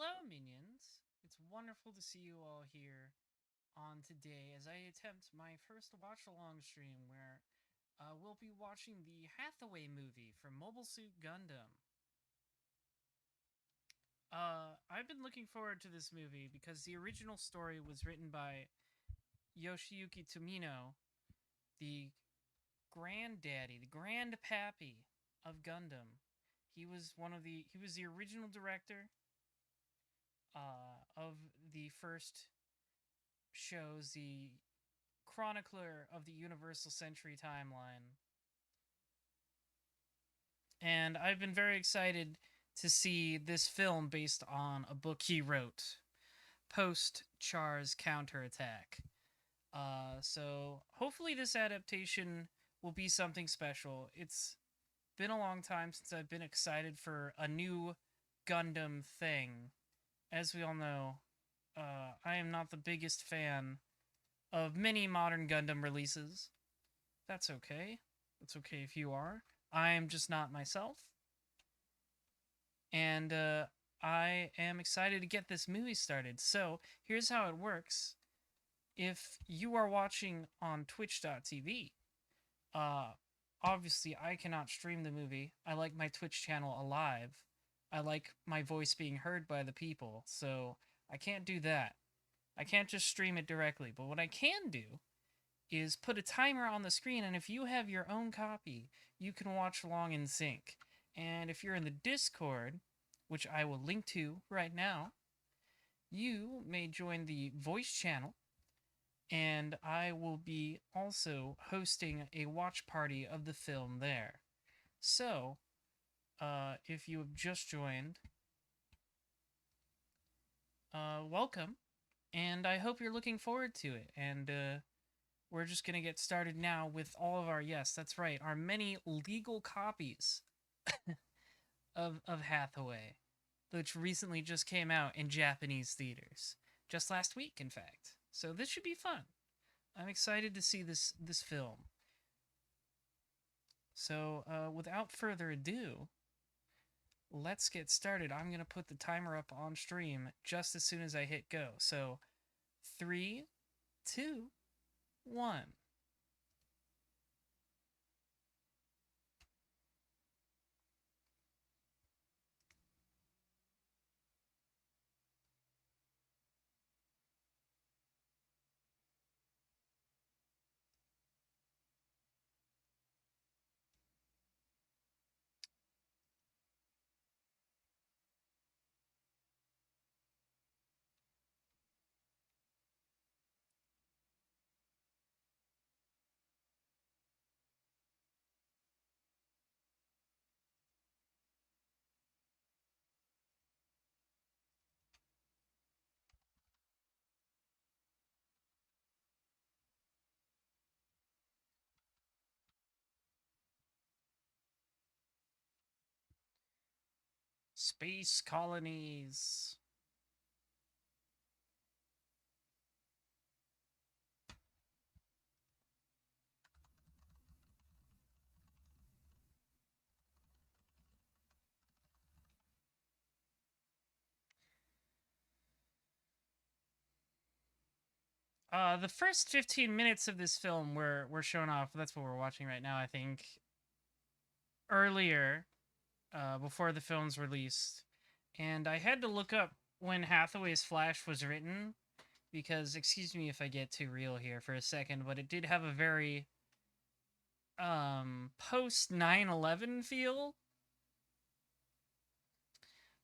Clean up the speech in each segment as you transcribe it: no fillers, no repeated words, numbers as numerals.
Hello, minions. It's wonderful to see you all here on today as I attempt my first watch along stream where we'll be watching the Hathaway movie from Mobile Suit Gundam. I've been looking forward to this movie because the original story was written by Yoshiyuki Tomino, the granddaddy, the grandpappy of Gundam. He was the original director of the first shows, the chronicler of the Universal Century timeline. And I've been very excited to see this film based on a book he wrote, post Char's counterattack. So hopefully this adaptation will be something special. It's been a long time since I've been excited for a new Gundam thing. As we all know, I am not the biggest fan of many modern Gundam releases. That's okay. That's okay if you are. I'm just not myself. And I am excited to get this movie started. So, here's how it works. If you are watching on twitch.tv, uh, obviously I cannot stream the movie. I like my Twitch channel alive. I like my voice being heard by the people. So, I can't do that. I can't just stream it directly. But what I can do is put a timer on the screen, and if you have your own copy, you can watch along in sync. And if you're in the Discord, which I will link to right now, you may join the voice channel, and I will be also hosting a watch party of the film there. So, if you have just joined, welcome, and I hope you're looking forward to it. And we're just going to get started now with all of our, yes, that's right, our many legal copies of Hathaway, which recently just came out in Japanese theaters. Just last week, in fact. So this should be fun. I'm excited to see this film. So without further ado, let's get started. I'm going to put the timer up on stream just as soon as I hit go. So 3, 2, 1. Space colonies. The first 15 minutes of this film were shown off. That's what we're watching right now, I think. Earlier, before the film's released. And I had to look up when Hathaway's Flash was written, because, excuse me if I get too real here for a second, but it did have a very, post 9/11 feel.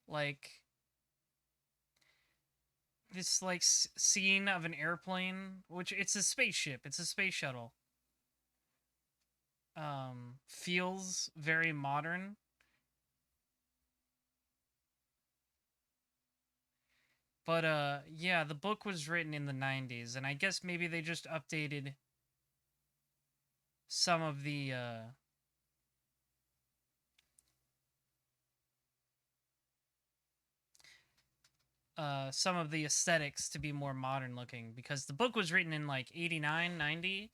Like, this, like, scene of an airplane, which it's a spaceship, it's a space shuttle. Feels very modern. But yeah, the book was written in the 90s, and I guess maybe they just updated some of the some of the aesthetics to be more modern looking, because the book was written in like 89, 90.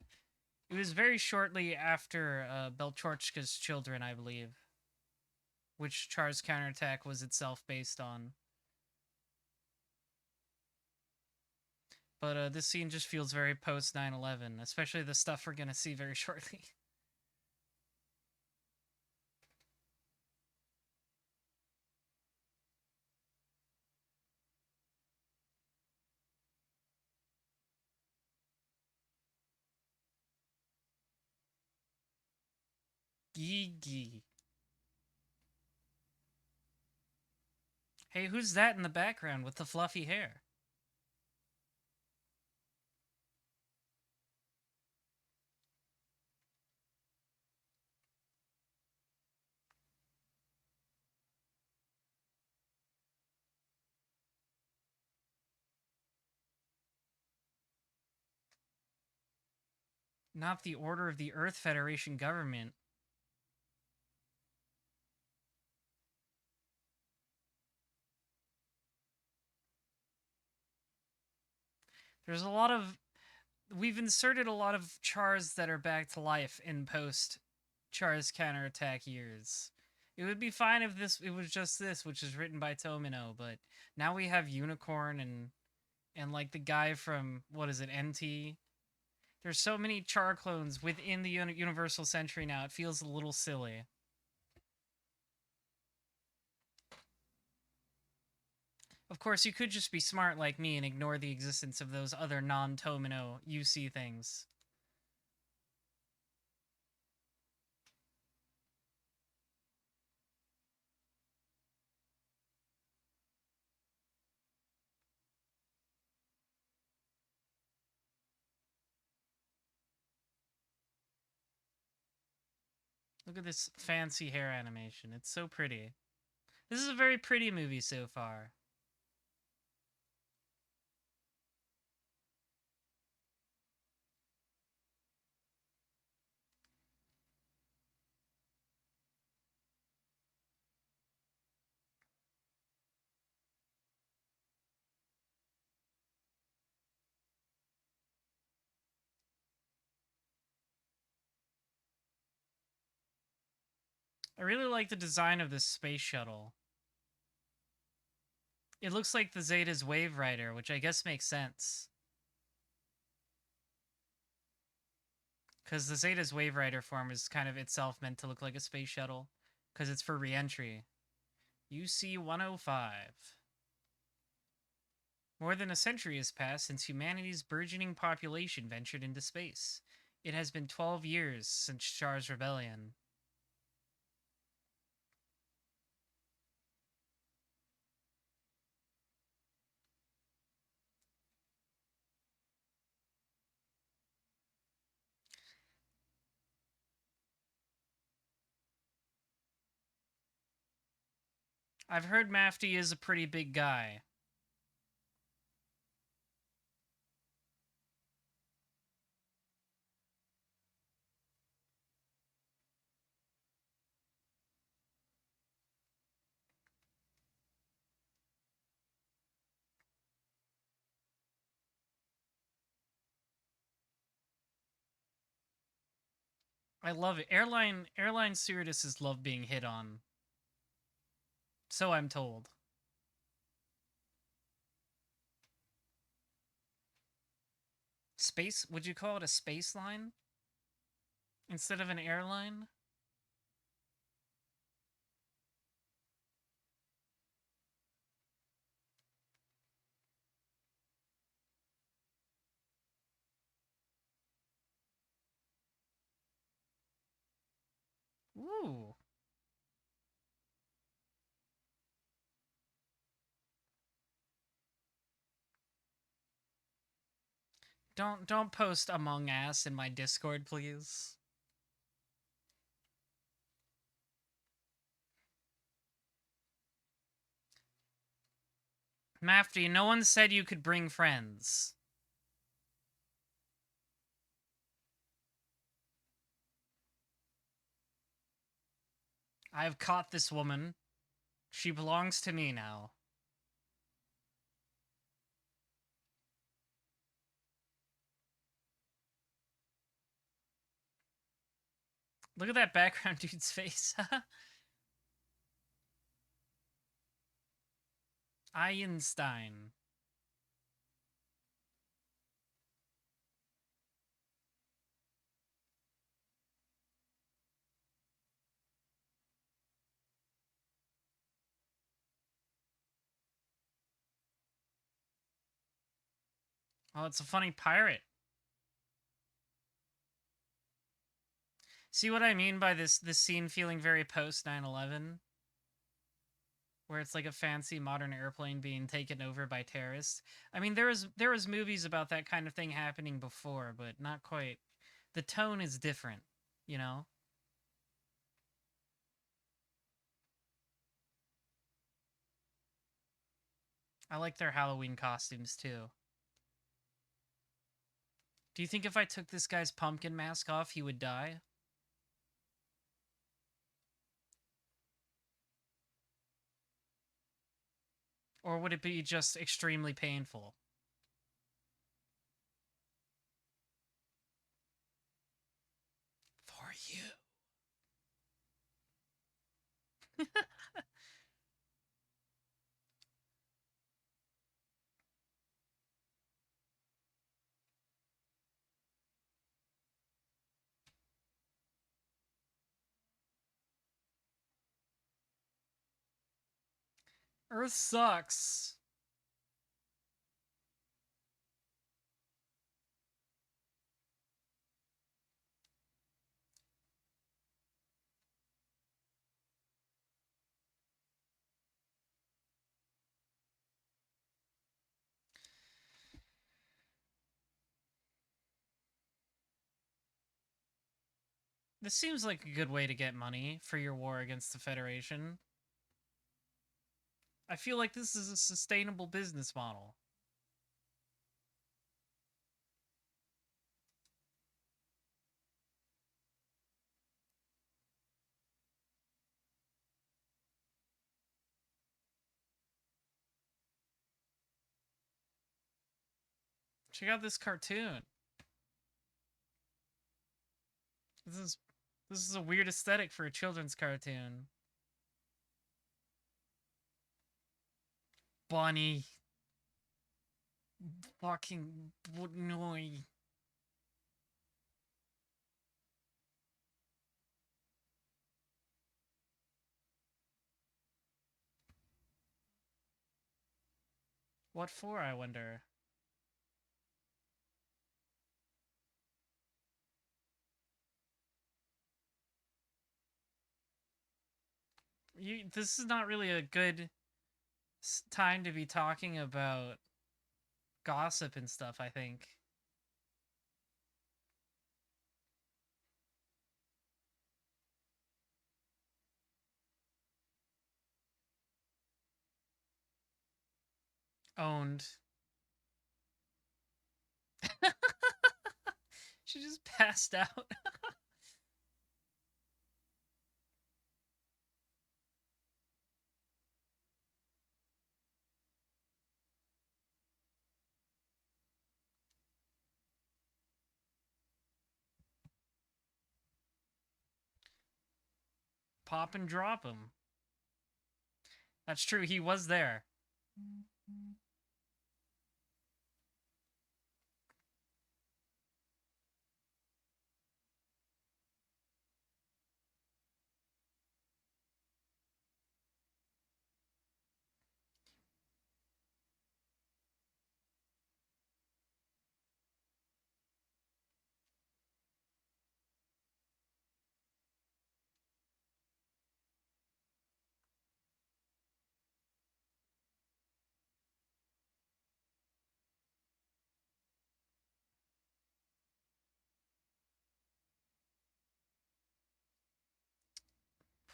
It was very shortly after Belchorchka's Children, I believe, which Char's counterattack was itself based on. But this scene just feels very post 9/11, especially the stuff we're gonna see very shortly. Gee. Hey, who's that in the background with the fluffy hair? Not the Order of the Earth Federation government. There's a lot of... We've inserted a lot of chars that are back to life in post Char's counterattack years. It would be fine if it was just this, which is written by Tomino, but now we have Unicorn and like the guy from what is it, NT? There's so many Char clones within the Universal Century now. It feels a little silly. Of course, you could just be smart like me and ignore the existence of those other non-Tomino UC things. Look at this fancy hair animation. It's so pretty. This is a very pretty movie so far. I really like the design of this space shuttle. It looks like the Zeta's Wave Rider, which I guess makes sense. Because the Zeta's Wave Rider form is kind of itself meant to look like a space shuttle. Because it's for re-entry. UC-105. More than a century has passed since humanity's burgeoning population ventured into space. It has been 12 years since Char's rebellion. I've heard Mafty is a pretty big guy. I love it. Airline stewardesses love being hit on. So I'm told. Space? Would you call it a space line? Instead of an airline? Ooh. Don't post Among Us in my Discord, please. Mafty, no one said you could bring friends. I have caught this woman. She belongs to me now. Look at that background dude's face. Einstein. Oh, it's a funny pirate. See what I mean by this scene feeling very post 9/11, where it's like a fancy modern airplane being taken over by terrorists. I mean, there was movies about that kind of thing happening before, but not quite. The tone is different, you know? I like their Halloween costumes too. Do you think if I took this guy's pumpkin mask off, he would die? Or would it be just extremely painful? For you. Earth sucks. This seems like a good way to get money for your war against the Federation. I feel like this is a sustainable business model. Check out this cartoon. This is this is a weird aesthetic for a children's cartoon. Bunny. Fucking noise. What for, I wonder? This is not really a good time to be talking about gossip and stuff, I think. Owned. She just passed out. Pop and drop him. That's true, he was there.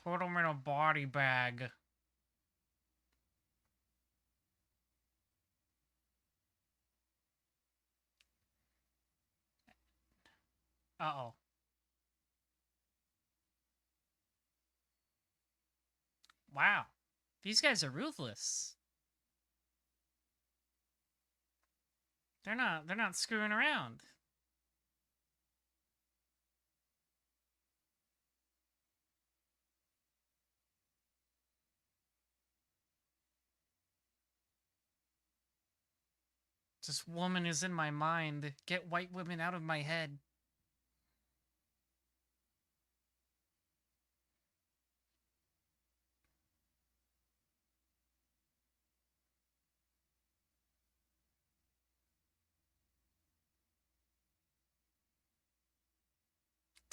Put him in a body bag. Uh-oh. Wow. These guys are ruthless. They're not screwing around. This woman is in my mind. Get white women out of my head.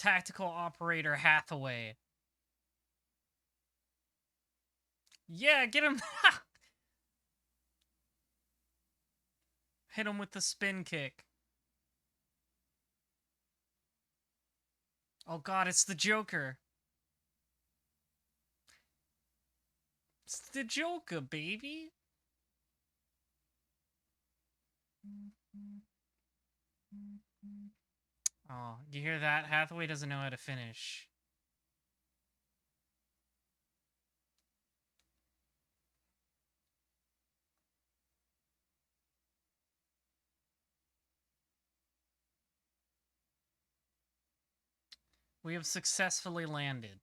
tactical operator Hathaway. Yeah, get him. Hit him with the spin kick. Oh god, it's the Joker. It's the Joker, baby. Oh, you hear that? Hathaway doesn't know how to finish. We have successfully landed.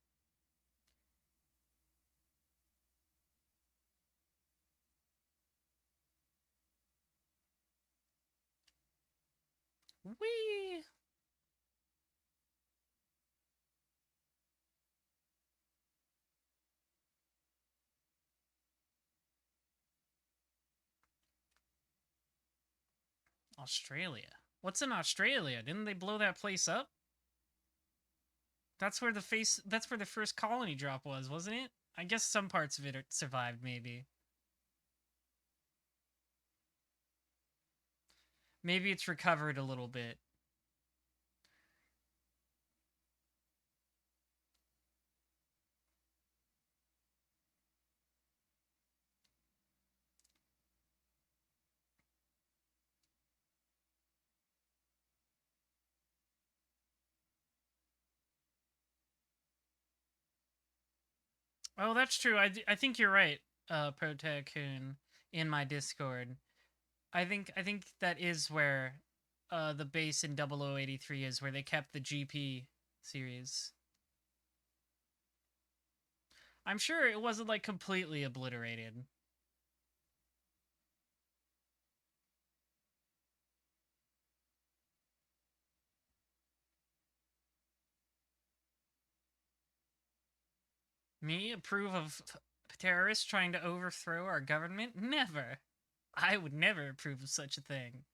Whee! Australia. What's in Australia? Didn't they blow that place up? That's where the first colony drop was, wasn't it? I guess some parts of it survived, maybe. Maybe it's recovered a little bit. Oh, that's true. I think you're right, Protacoon, in my Discord. I think that is where the base in 0083 is, where they kept the GP series. I'm sure it wasn't like completely obliterated. Me approve of terrorists trying to overthrow our government? Never. I would never approve of such a thing.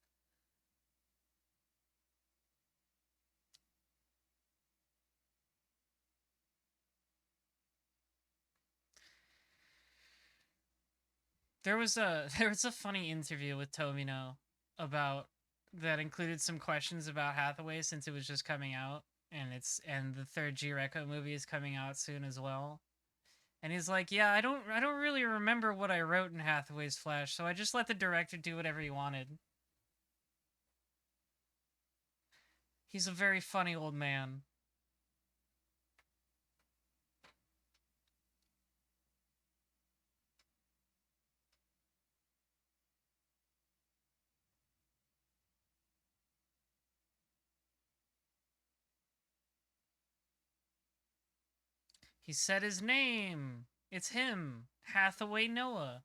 There was a there was a funny interview with Tomino about that included some questions about Hathaway since it was just coming out, and the third G-Reco movie is coming out soon as well. And he's like, "Yeah, I don't really remember what I wrote in Hathaway's Flash, so I just let the director do whatever he wanted." He's a very funny old man. He said his name. It's him, Hathaway Noah.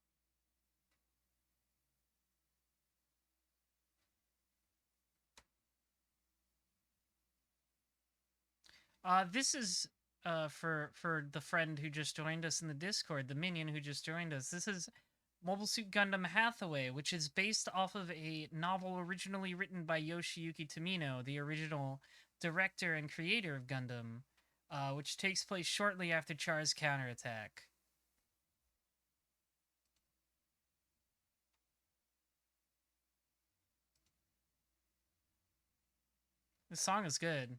This is for the friend who just joined us in the Discord, the minion who just joined us. This is Mobile Suit Gundam Hathaway, which is based off of a novel originally written by Yoshiyuki Tomino, the original director and creator of Gundam, which takes place shortly after Char's counterattack. The song is good.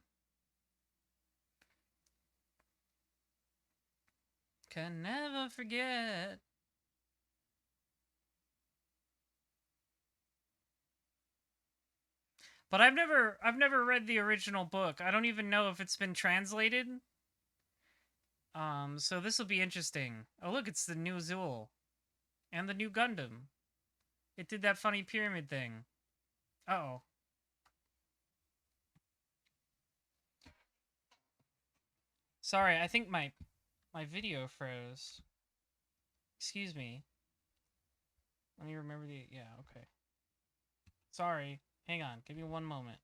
Can never forget. But I've never read the original book. I don't even know if it's been translated. So this will be interesting. Oh look, it's the new Zool. And the new Gundam. It did that funny pyramid thing. Uh-oh. Sorry, I think my video froze. Excuse me. Let me remember the... Yeah, okay. Sorry. Hang on. Give me one moment.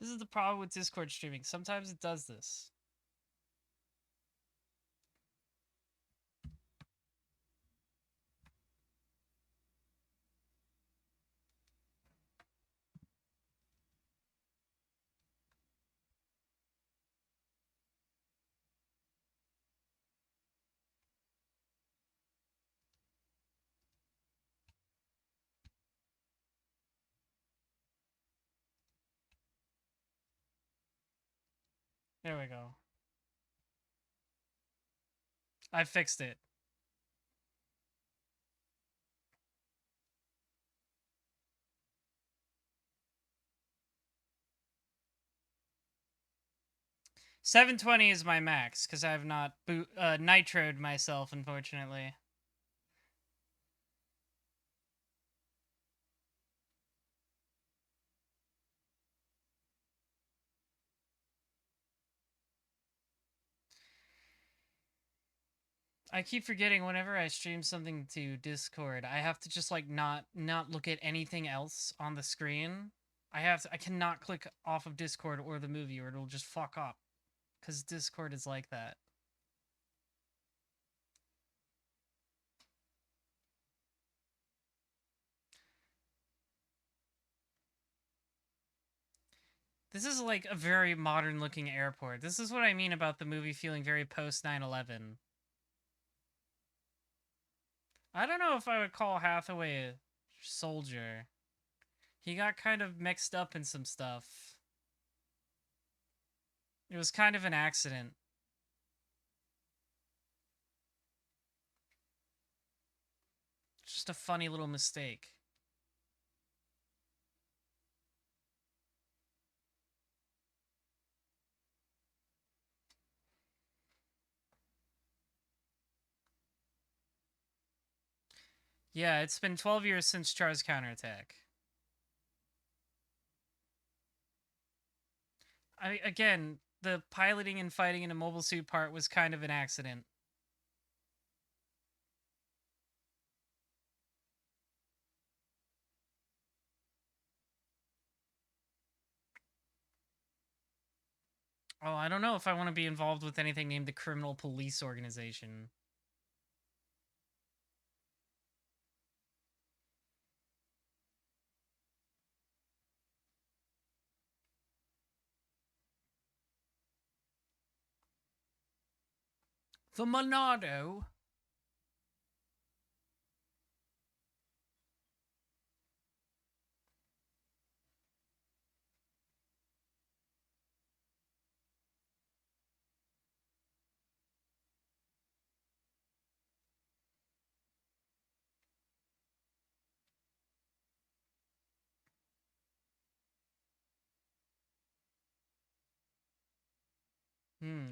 This is the problem with Discord streaming. Sometimes it does this. There we go. I fixed it. $720 is my max because I have not nitroed myself, unfortunately. I keep forgetting whenever I stream something to Discord, I have to just like not look at anything else on the screen. I cannot click off of Discord or the movie or it'll just fuck up. Cuz Discord is like that. This is like a very modern looking airport. This is what I mean about the movie feeling very post 9/11. I don't know if I would call Hathaway a soldier. He got kind of mixed up in some stuff. It was kind of an accident. Just a funny little mistake. Yeah, it's been 12 years since Char's counterattack. Again, the piloting and fighting in a mobile suit part was kind of an accident. Oh, I don't know if I want to be involved with anything named the Criminal Police Organization. The Monado.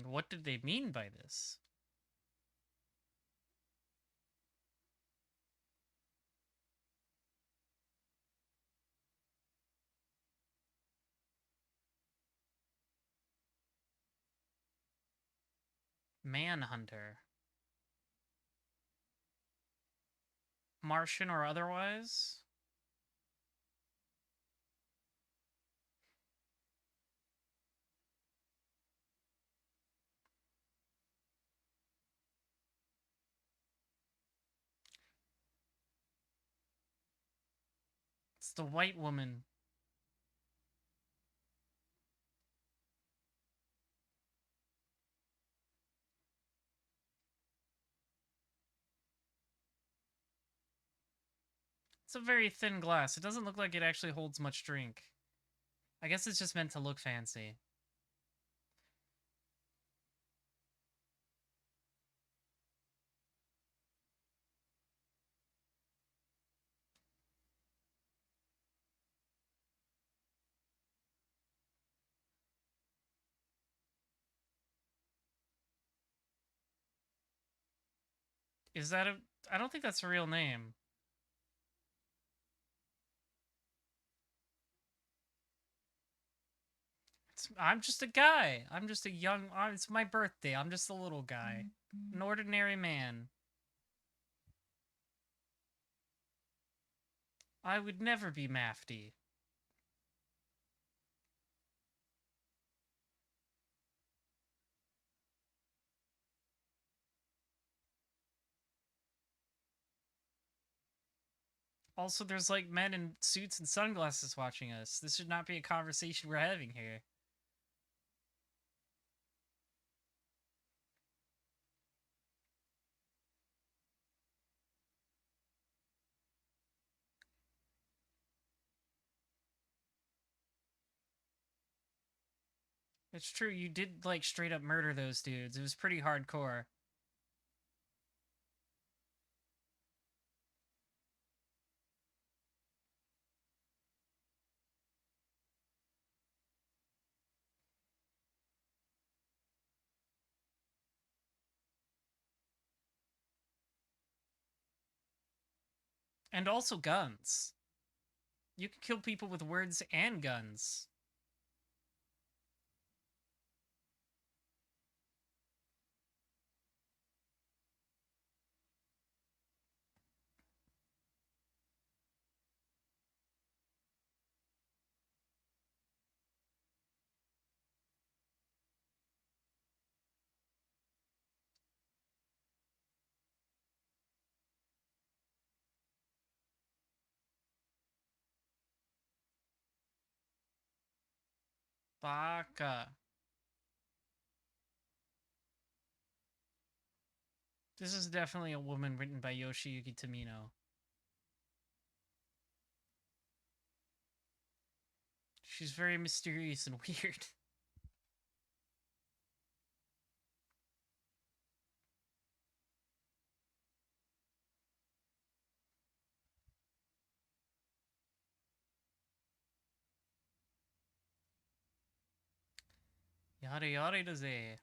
What did they mean by this? Manhunter. Martian or otherwise? It's the white woman. It's a very thin glass. It doesn't look like it actually holds much drink. I guess it's just meant to look fancy. Is that a... I don't think that's a real name. I'm just a guy. I'm just a young... it's my birthday. I'm just a little guy. An ordinary man. I would never be Mafty. Also, there's like men in suits and sunglasses watching us. This should not be a conversation we're having here. It's true, you did like straight up murder those dudes. It was pretty hardcore. And also guns. You can kill people with words and guns. Baka. This is definitely a woman written by Yoshiyuki Tomino. She's very mysterious and weird. Yada yada da ze.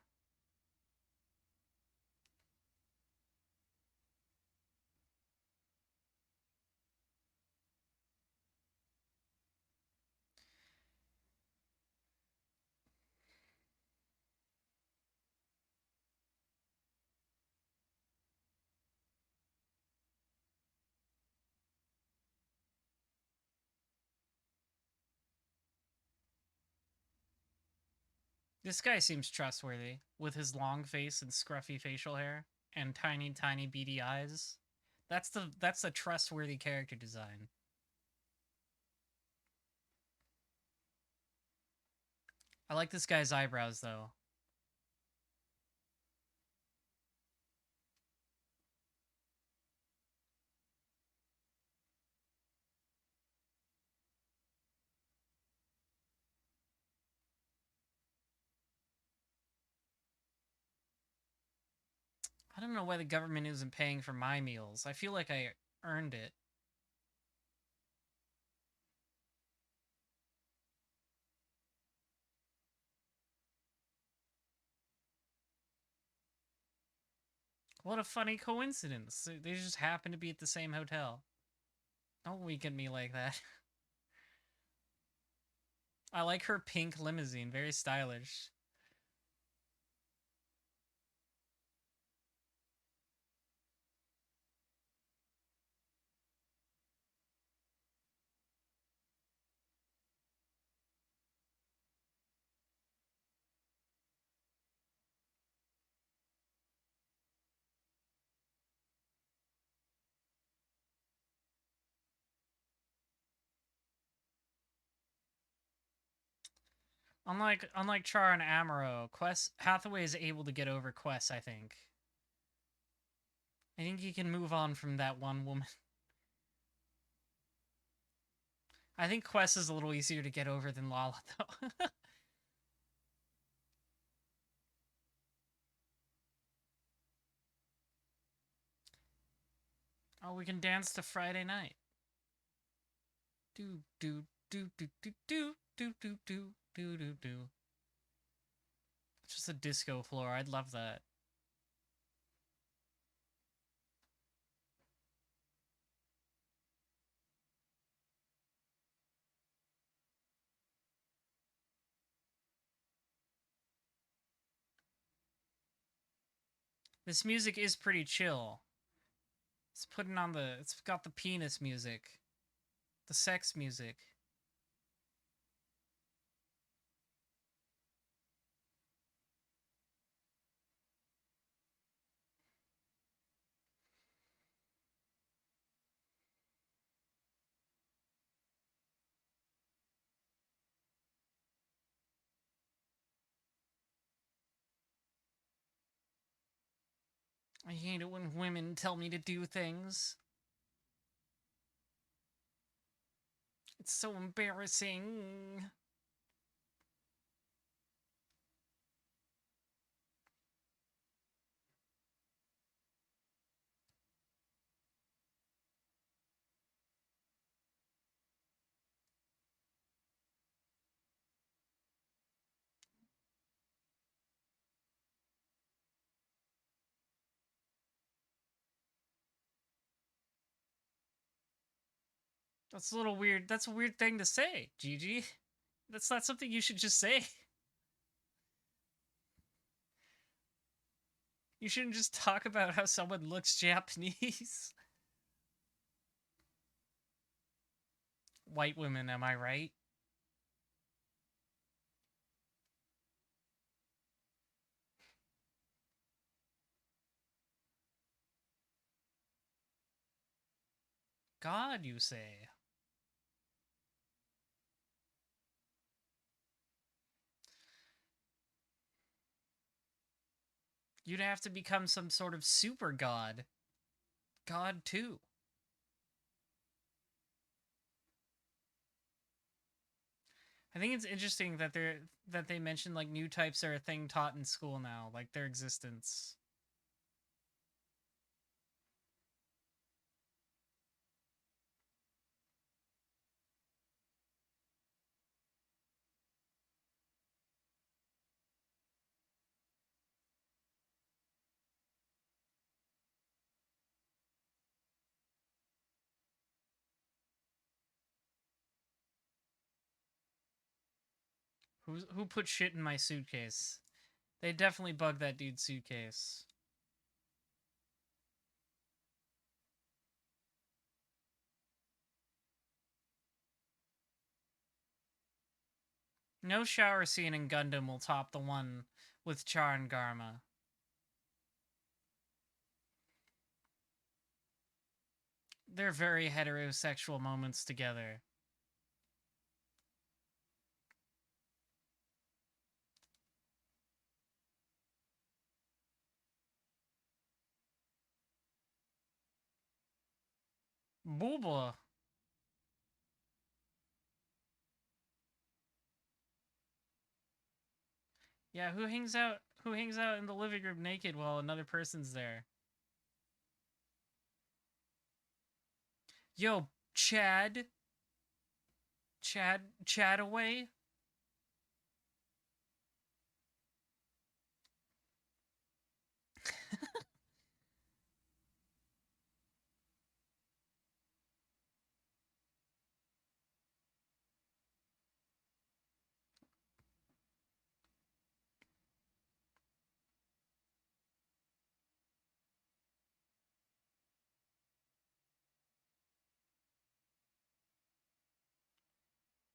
This guy seems trustworthy, with his long face and scruffy facial hair, and tiny, tiny beady eyes. That's the trustworthy character design. I like this guy's eyebrows, though. I don't know why the government isn't paying for my meals. I feel like I earned it. What a funny coincidence. They just happen to be at the same hotel. Don't wink at me like that. I like her pink limousine, very stylish. Unlike Char and Amuro, Quest Hathaway is able to get over Quest, I think. I think he can move on from that one woman. I think Quest is a little easier to get over than Lala, though. Oh, we can dance to Friday Night. Do do do do do do do do do do do do. It's just a disco floor. I'd love that. This music is pretty chill. It's putting on the. It's got the penis music, the sex music. I hate it when women tell me to do things. It's so embarrassing. That's a little weird. That's a weird thing to say, Gigi. That's not something you should just say. You shouldn't just talk about how someone looks Japanese. White women, am I right? God, you say. You'd have to become some sort of super god. God, too. I think it's interesting that they mention like new types are a thing taught in school now, like their existence. Who put shit in my suitcase? They definitely bugged that dude's suitcase. No shower scene in Gundam will top the one with Char and Garma. They're very heterosexual moments together. Booba. Yeah, who hangs out in the living room naked while another person's there? Yo, Chad. Chataway?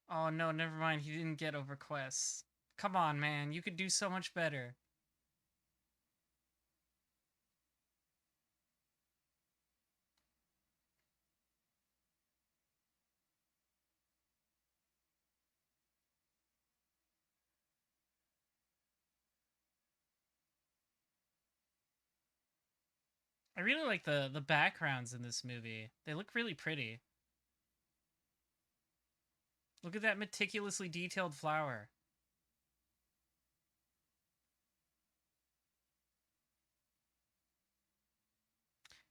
Oh no, never mind. He didn't get over quests. Come on, man. You could do so much better. I really like the backgrounds in this movie. They look really pretty. Look at that meticulously detailed flower.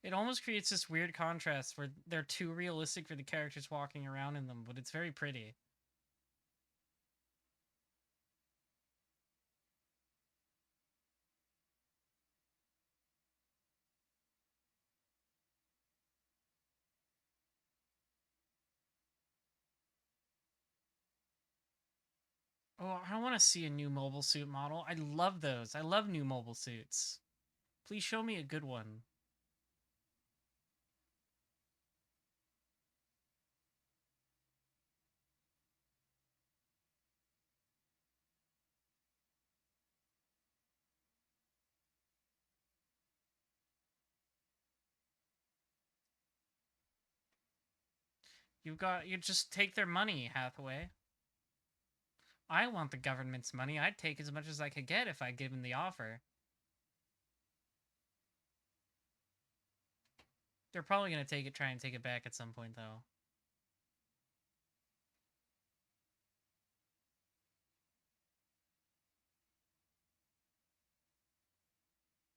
It almost creates this weird contrast where they're too realistic for the characters walking around in them, but it's very pretty. Oh, I want to see a new mobile suit model. I love those. I love new mobile suits. Please show me a good one. You just take their money, Hathaway. I want the government's money. I'd take as much as I could get if I give them the offer. They're probably gonna try and take it back at some point, though.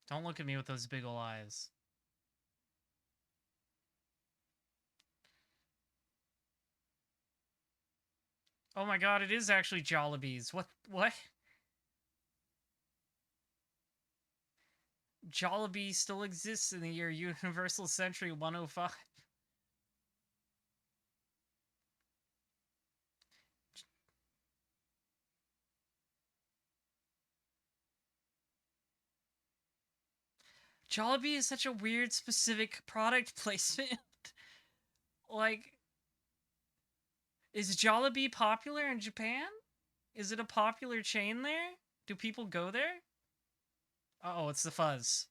Don't look at me with those big ol' eyes. Oh my god, it is actually Jollibees. What? Jollibee still exists in the year Universal Century 105. Jollibee is such a weird specific product placement. Like, is Jollibee popular in Japan? Is it a popular chain there? Do people go there? Uh-oh, it's the fuzz.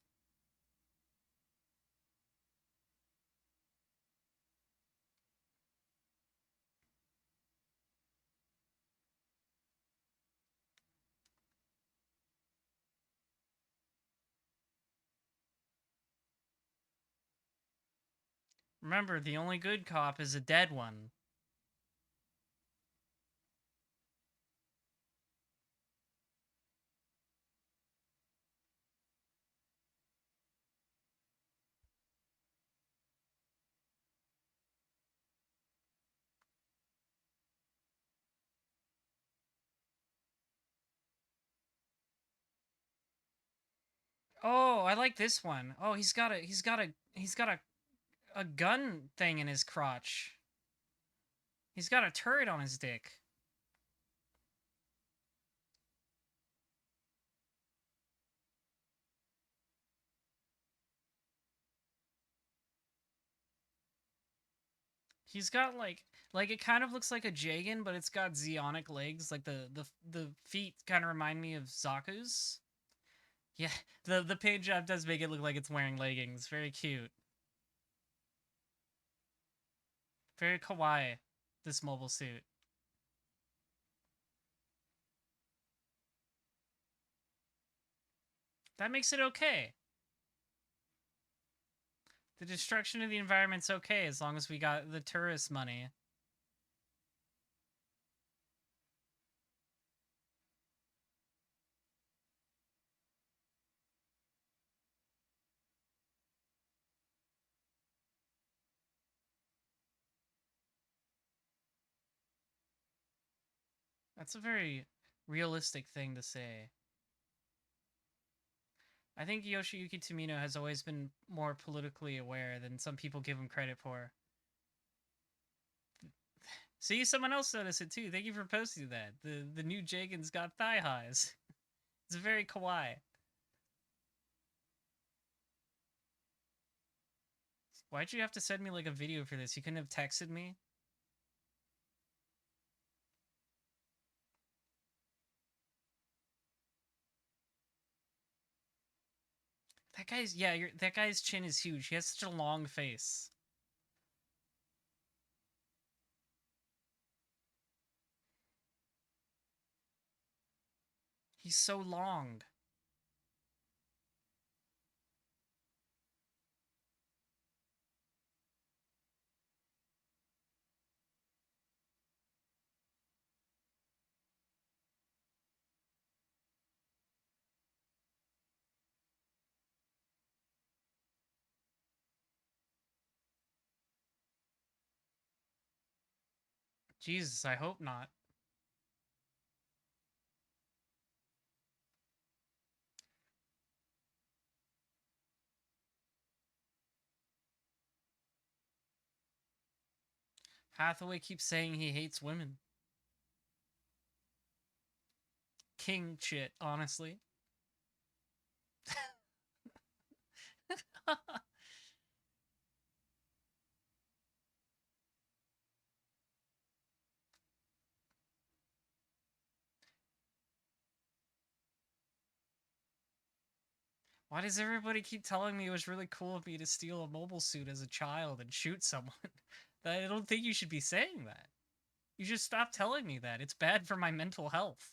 Remember, the only good cop is a dead one. Oh, I like this one. Oh, he's got a gun thing in his crotch. He's got a turret on his dick. He's got like it kind of looks like a Jagan, but it's got Zeonic legs. Like the feet kind of remind me of Zaku's. Yeah, the paint job does make it look like it's wearing leggings. Very cute. Very kawaii, this mobile suit. That makes it okay. The destruction of the environment's okay as long as we got the tourist money. That's a very realistic thing to say. I think Yoshiyuki Tomino has always been more politically aware than some people give him credit for. See, someone else noticed it too. Thank you for posting that. The new Jagan's got thigh highs. It's very kawaii. Why'd you have to send me like a video for this? You couldn't have texted me? That guy's chin is huge. He has such a long face. He's so long. Jesus, I hope not. Hathaway keeps saying he hates women. King shit, honestly. Why does everybody keep telling me it was really cool of me to steal a mobile suit as a child and shoot someone? I don't think you should be saying that. You should stop telling me that. It's bad for my mental health.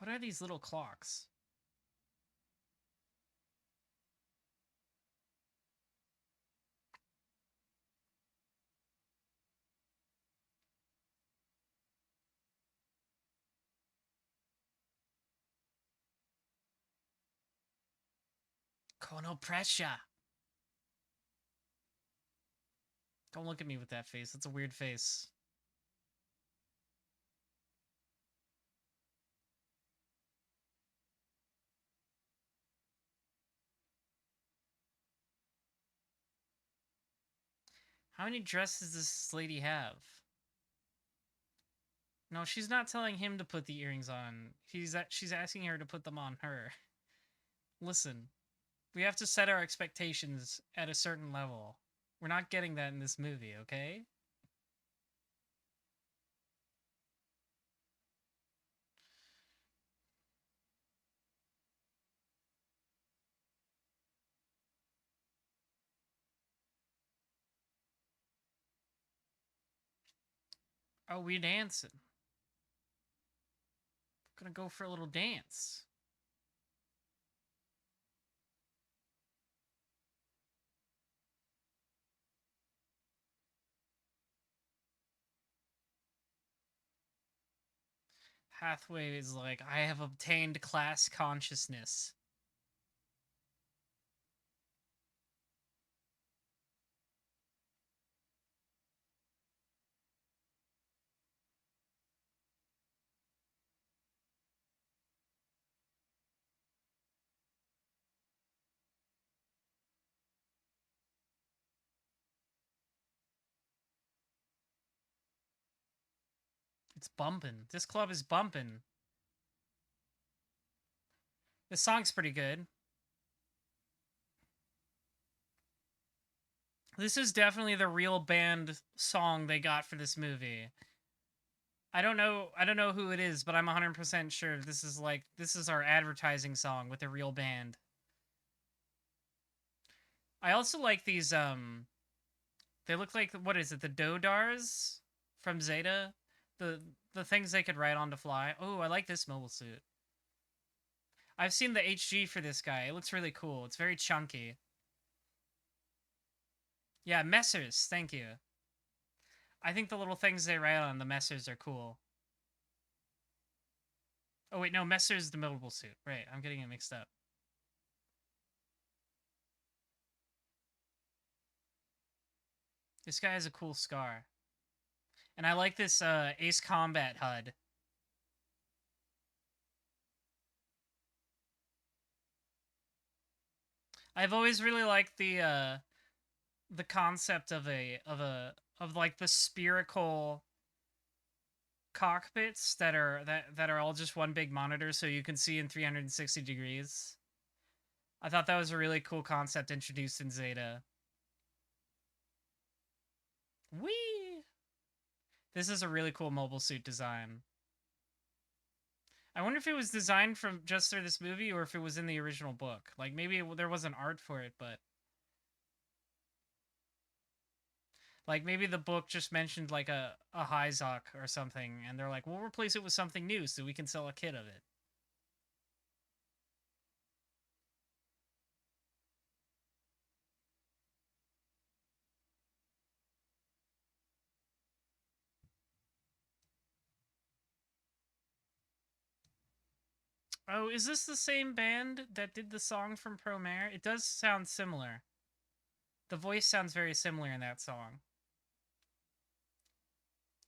What are these little clocks? Kono pressure. Don't look at me with that face. That's a weird face. How many dresses does this lady have? No, she's not telling him to put the earrings on. She's asking her to put them on her. Listen, we have to set our expectations at a certain level. We're not getting that in this movie, okay? Oh, we dancing. Gonna go for a little dance. Hathaway is like, I have obtained class consciousness. It's bumping. This club is bumping. This song's pretty good. This is definitely the real band song they got for this movie. I don't know who it is, but I'm 100% sure this is our advertising song with a real band. I also like these they look like, what is it? The Dodars from Zeta? The things they could ride on to fly. Oh, I like this mobile suit. I've seen the HG for this guy. It looks really cool. It's very chunky. Yeah, Messers. Thank you. I think the little things they ride on, the Messers, are cool. Oh, wait, no, Messers the mobile suit. Right, I'm getting it mixed up. This guy has a cool scar. And I like this Ace Combat HUD. I've always really liked the concept of like the spherical cockpits that are all just one big monitor so you can see in 360 degrees. I thought that was a really cool concept introduced in Zeta. Whee! This is a really cool mobile suit design. I wonder if it was designed from just for this movie or if it was in the original book. Like, maybe there wasn't art for it, but... Like, maybe the book just mentioned, like, a Hyzok or something, and they're like, we'll replace it with something new so we can sell a kit of it. Oh, is this the same band that did the song from Promare? It does sound similar. The voice sounds very similar in that song.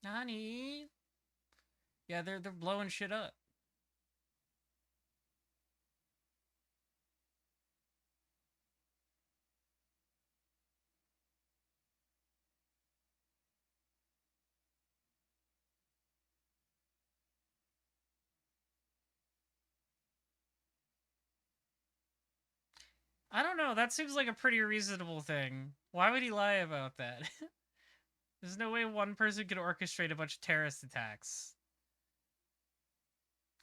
Nani? Yeah, they're blowing shit up. I don't know, that seems like a pretty reasonable thing. Why would he lie about that? There's no way one person could orchestrate a bunch of terrorist attacks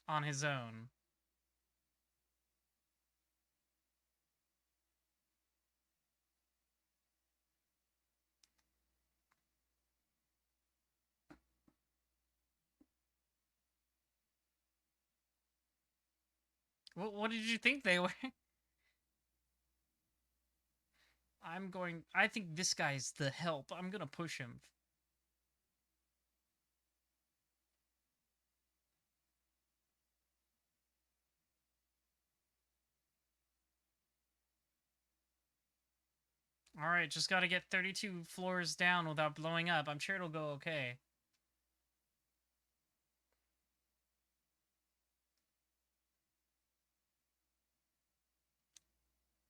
on his own. What did you think they were? I think this guy's the help. I'm gonna push him. Alright, just gotta get 32 floors down without blowing up. I'm sure it'll go okay.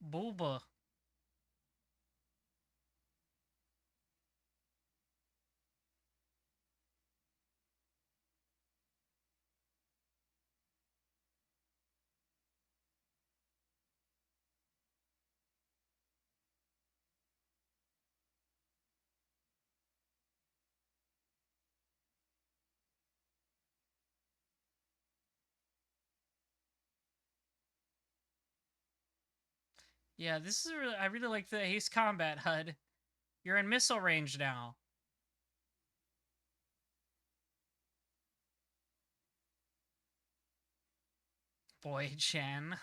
Booba. Yeah, this is I really like the Haste Combat HUD. You're in missile range now. Boy, Chan.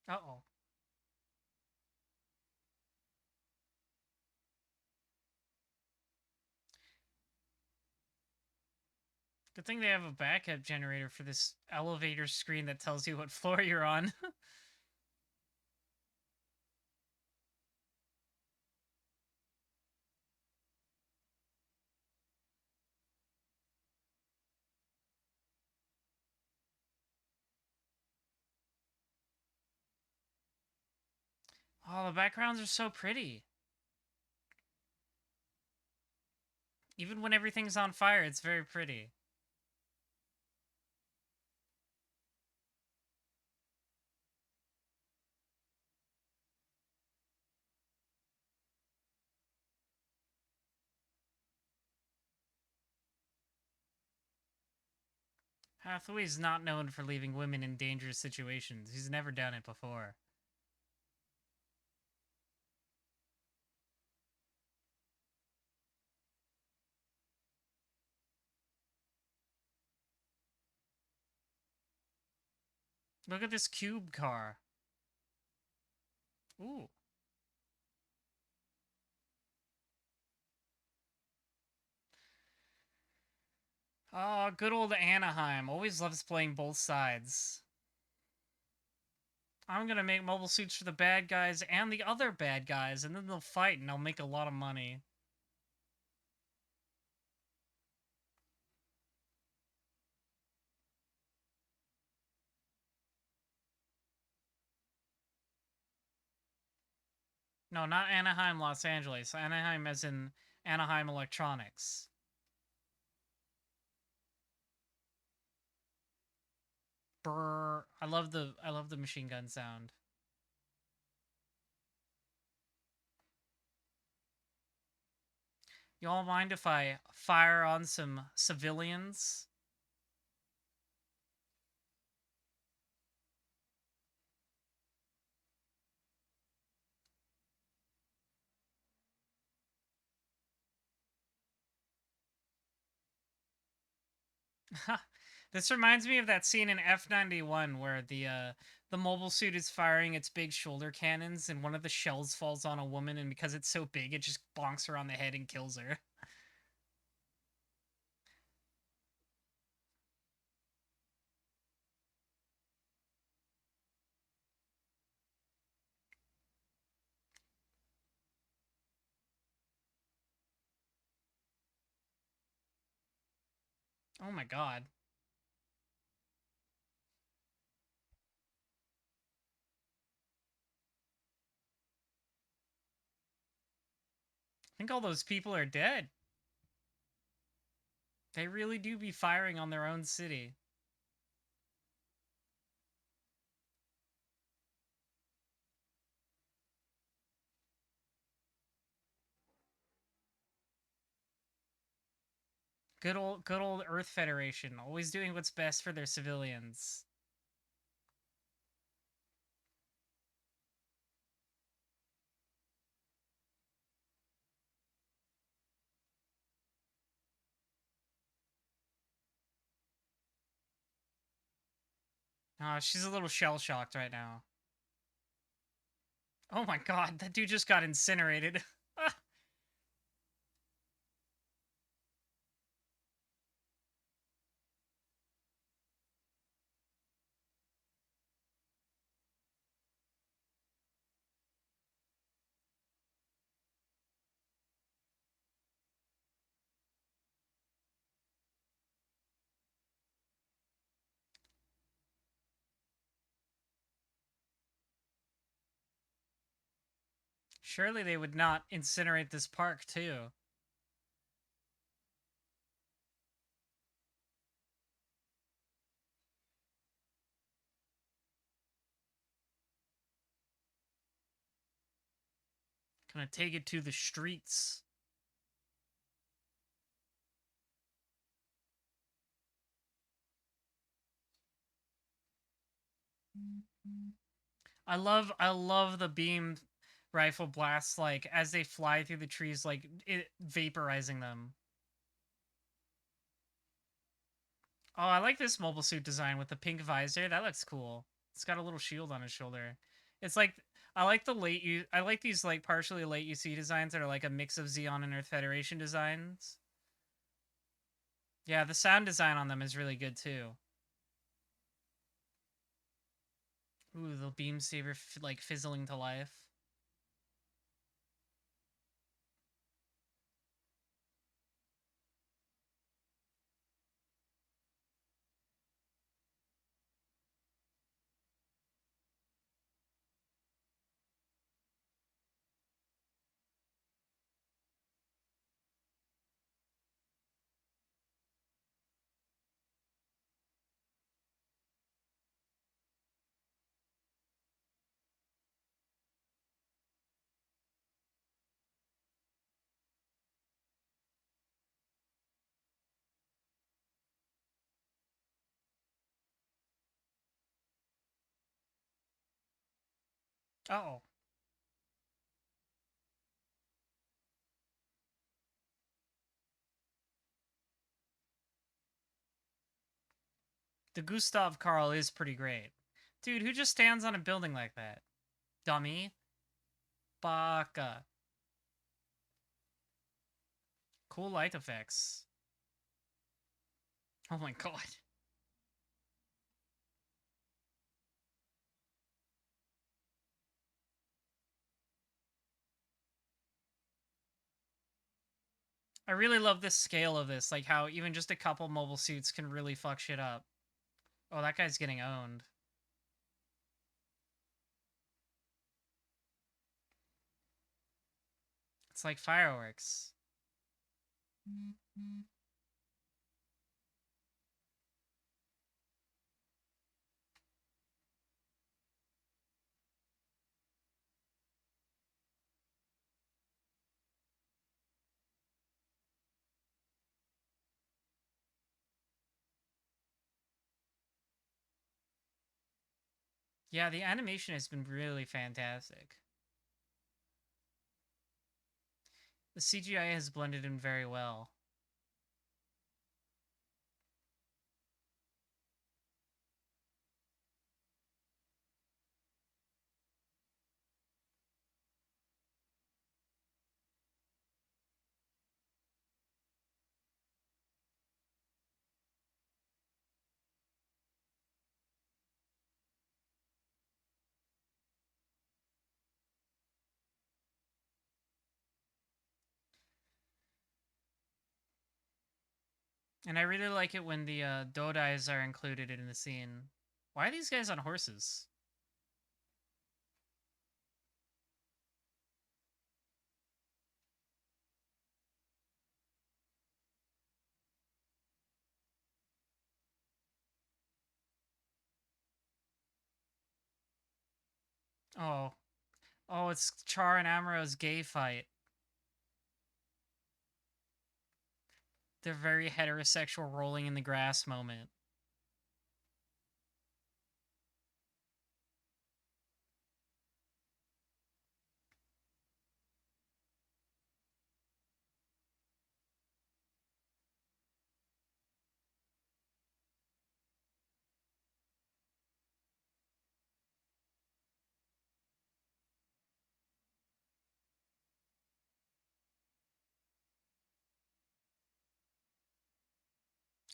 Uh-oh. Good thing they have a backup generator for this elevator screen that tells you what floor you're on. Oh, the backgrounds are so pretty. Even when everything's on fire, it's very pretty. Hathaway's not known for leaving women in dangerous situations. He's never done it before. Look at this cube car. Ooh. Oh, good old Anaheim. Always loves playing both sides. I'm gonna make mobile suits for the bad guys and the other bad guys, and then they'll fight and I'll make a lot of money. No, not Anaheim, Los Angeles. Anaheim as in Anaheim Electronics. Brr. I love the machine gun sound. Y'all mind if I fire on some civilians? This reminds me of that scene in F91 where the mobile suit is firing its big shoulder cannons and one of the shells falls on a woman, and because it's so big it just bonks her on the head and kills her. Oh my god. I think all those people are dead. They really do be firing on their own city. Good old Earth Federation, always doing what's best for their civilians. She's a little shell-shocked right now. Oh my god, that dude just got incinerated. Surely they would not incinerate this park, too. Gonna take it to the streets. I love the beam rifle blasts, like, as they fly through the trees, like, vaporizing them. Oh, I like this mobile suit design with the pink visor. That looks cool. It's got a little shield on his shoulder. It's like I like these like partially late UC designs that are like a mix of Xeon and Earth Federation designs. Yeah, the sound design on them is really good too. Ooh, the beam saber like fizzling to life. Oh, the Gustav Karl is pretty great. Dude, who just stands on a building like that? Dummy. Baka. Cool light effects. Oh my god. I really love the scale of this, like how even just a couple mobile suits can really fuck shit up. Oh, that guy's getting owned. It's like fireworks. Yeah, the animation has been really fantastic. The CGI has blended in very well. And I really like it when the Dodais are included in the scene. Why are these guys on horses? Oh. Oh, it's Char and Amuro's gay fight. They're very heterosexual rolling in the grass moment.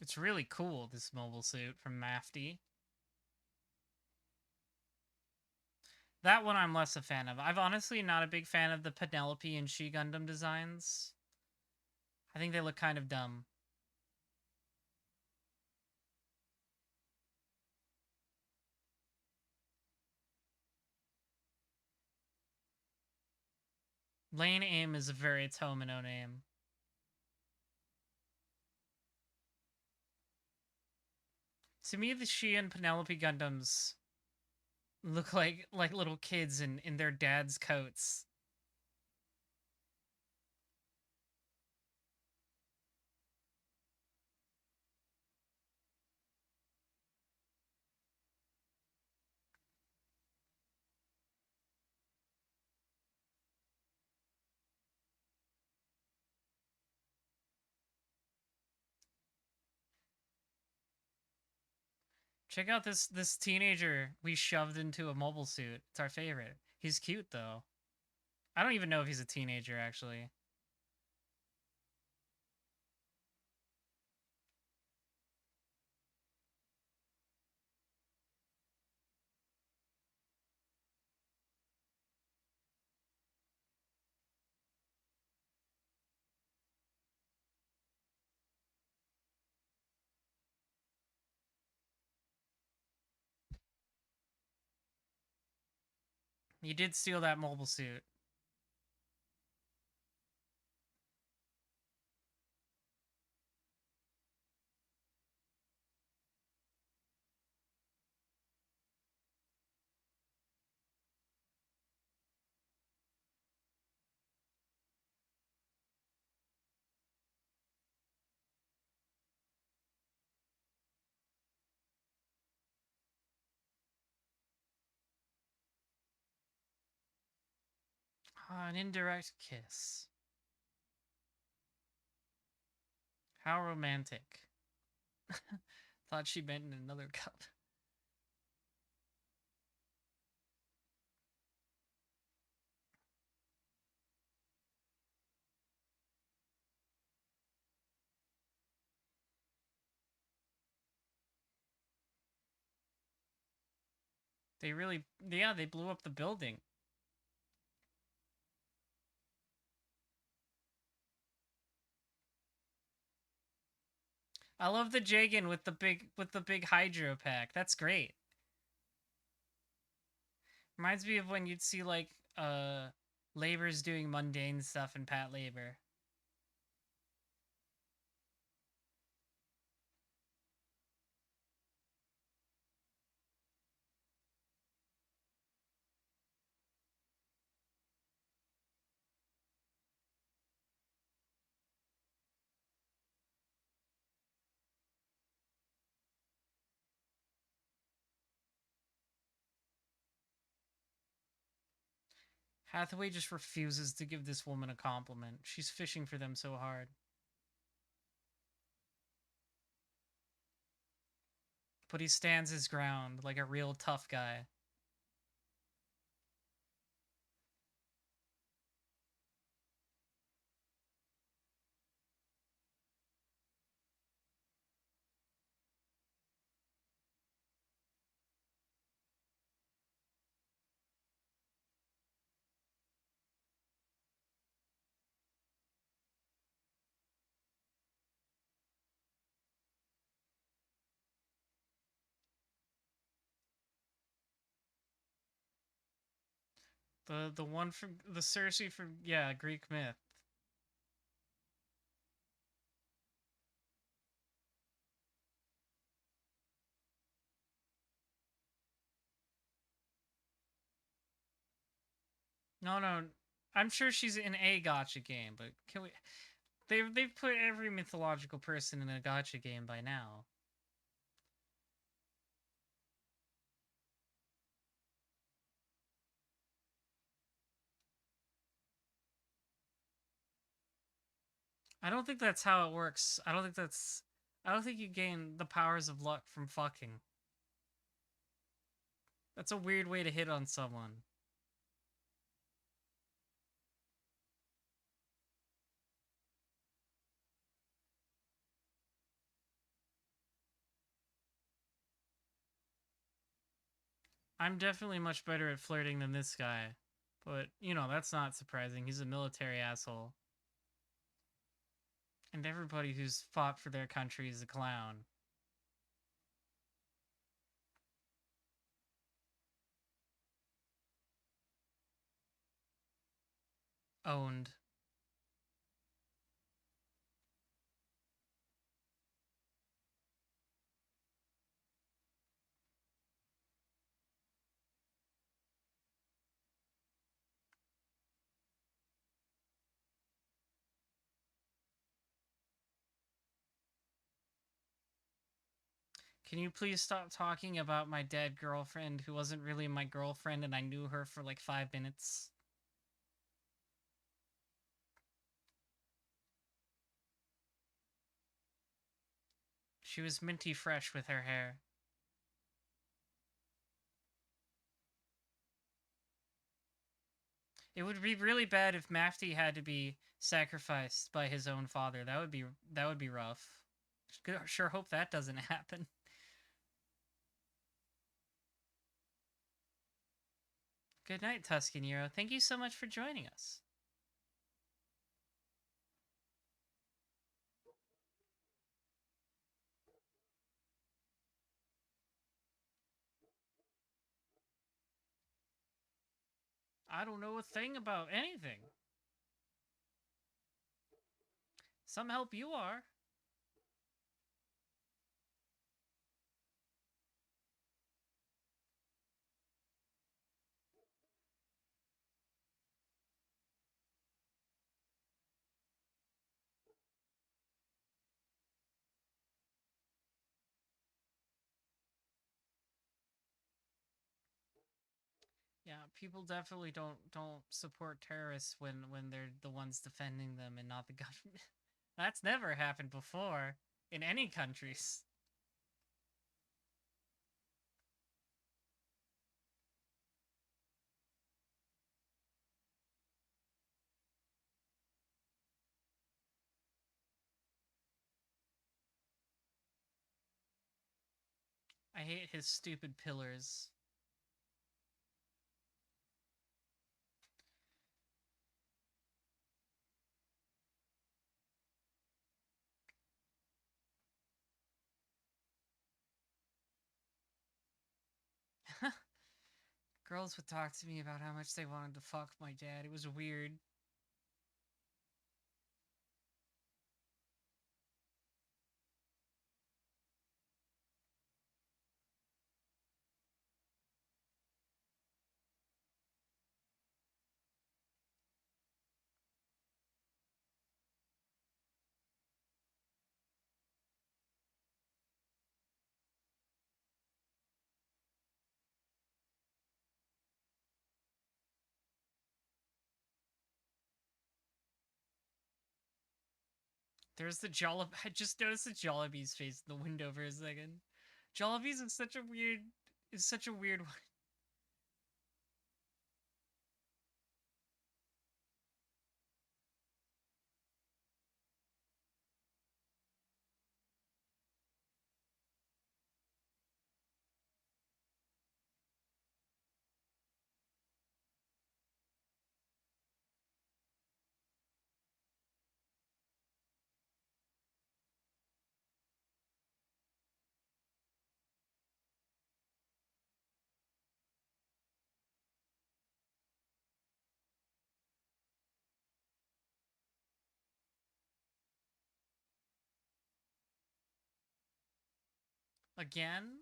It's really cool, this mobile suit from Mafty. That one I'm less a fan of. I'm honestly not a big fan of the Penelope and She Gundam designs. I think they look kind of dumb. Lane Aim is a very Tomino name. To me, the She and Penelope Gundams look like little kids in their dad's coats. Check out this teenager we shoved into a mobile suit. It's our favorite. He's cute though. I don't even know if he's a teenager actually. He did steal that mobile suit. Ah, an indirect kiss. How romantic. Thought she meant in another cup. They really, yeah, they blew up the building. I love the Jagan with the big hydro pack. That's great. Reminds me of when you'd see like Labor's doing mundane stuff in Pat Labor. Hathaway just refuses to give this woman a compliment. She's fishing for them so hard. But he stands his ground like a real tough guy. The one from the Cersei from, yeah, Greek myth. No, no. I'm sure she's in a gotcha game, but can we They've put every mythological person in a gacha game by now. I don't think that's how it works. I don't think you gain the powers of luck from fucking. That's a weird way to hit on someone. I'm definitely much better at flirting than this guy. But, you know, that's not surprising. He's a military asshole. And everybody who's fought for their country is a clown. Owned. Can you please stop talking about my dead girlfriend who wasn't really my girlfriend and I knew her for like 5 minutes? She was minty fresh with her hair. It would be really bad if Mafty had to be sacrificed by his own father. That would be rough. Sure hope that doesn't happen. Good night, Tuscanero. Thank you so much for joining us. I don't know a thing about anything. Some help you are. Yeah, people definitely don't support terrorists when they're the ones defending them and not the government. That's never happened before in any countries. I hate his stupid pillars. Girls would talk to me about how much they wanted to fuck my dad. It was weird. There's the Jollibee. I just noticed the Jollibee's face in the window for a second. Jollibee's is such a weird. Is such a weird one. Again?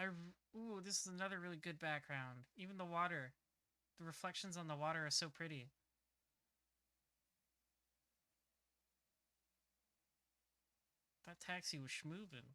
Ooh, this is another really good background. Even the water. The reflections on the water are so pretty. That taxi was schmoovin'.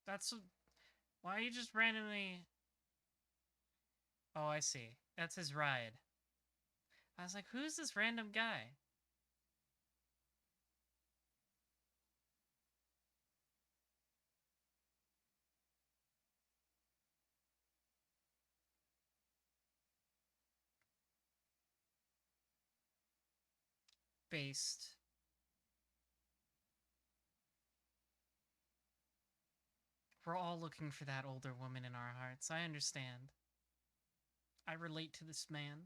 That's why you just randomly. Oh, I see. That's his ride. I was like, who's this random guy? Based. We're all looking for that older woman in our hearts. I understand. I relate to this man.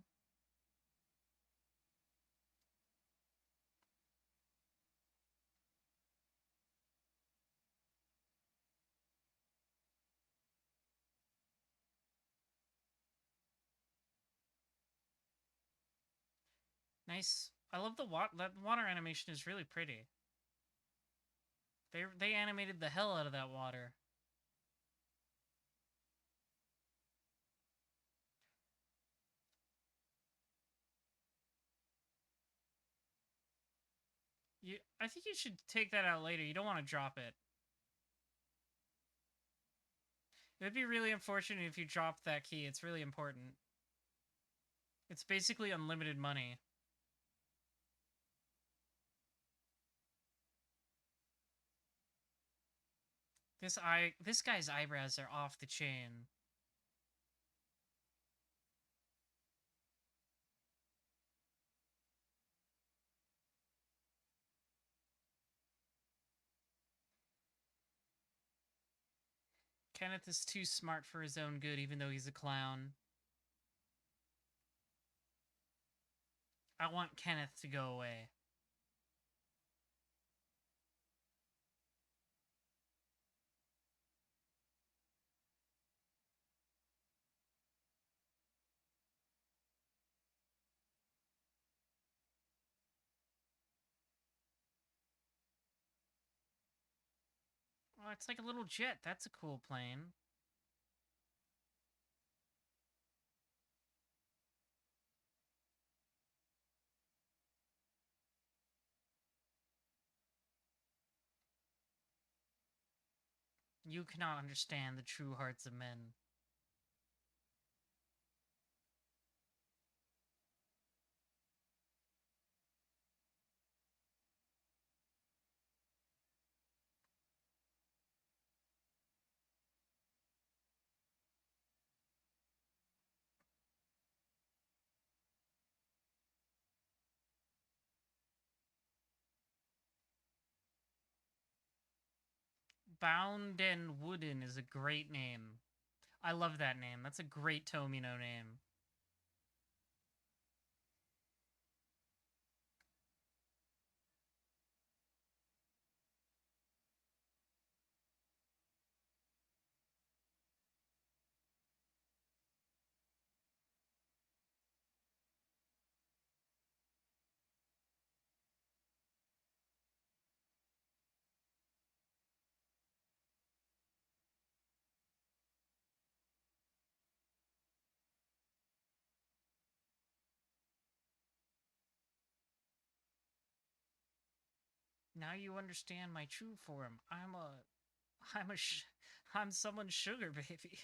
Nice. I love that water animation is really pretty. They animated the hell out of that water. I think you should take that out later. You don't want to drop it. It would be really unfortunate if you dropped that key. It's really important. It's basically unlimited money. This guy's eyebrows are off the chain. Kenneth is too smart for his own good, even though he's a clown. I want Kenneth to go away. Oh, it's like a little jet. That's a cool plane. You cannot understand the true hearts of men. Bound and Wooden is a great name. I love that name. That's a great Tomino name. Now you understand my true form. I'm a, I'm someone's sugar baby.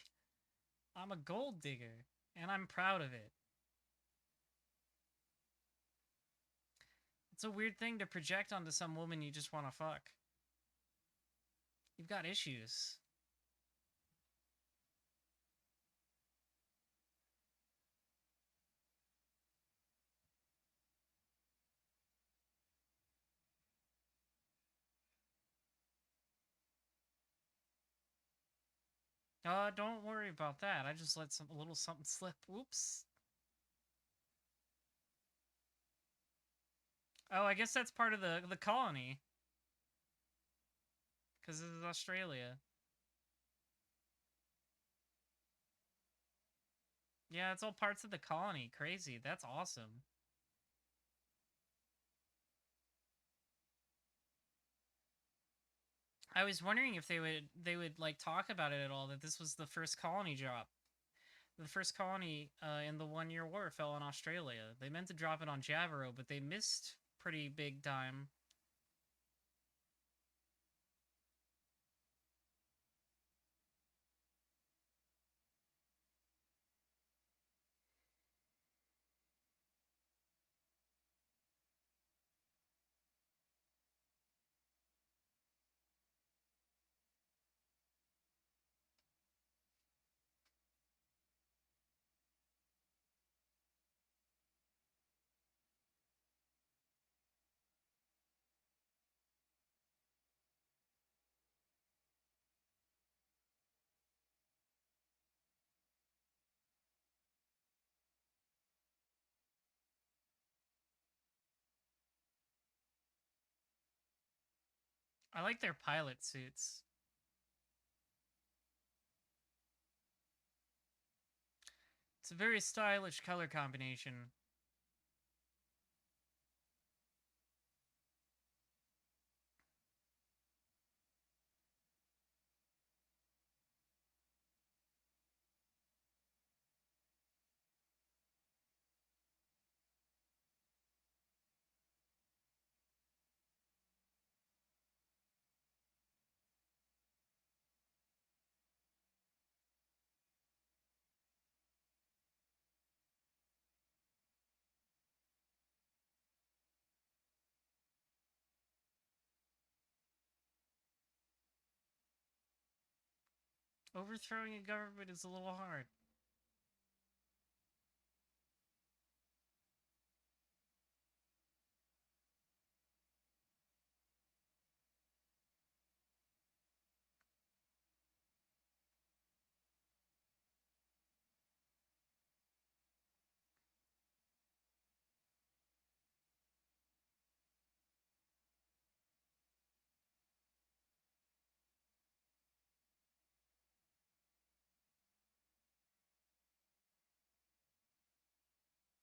I'm a gold digger, and I'm proud of it. It's a weird thing to project onto some woman you just want to fuck. You've got issues. Don't worry about that. I just let a little something slip. Whoops. Oh, I guess that's part of the colony. Because this is Australia. Yeah, it's all parts of the colony. Crazy. That's awesome. I was wondering if they would like talk about it at all, that this was the first colony drop. The first colony in the 1 Year War fell in Australia. They meant to drop it on Javaro, but they missed pretty big time. I like their pilot suits. It's a very stylish color combination. Overthrowing a government is a little hard.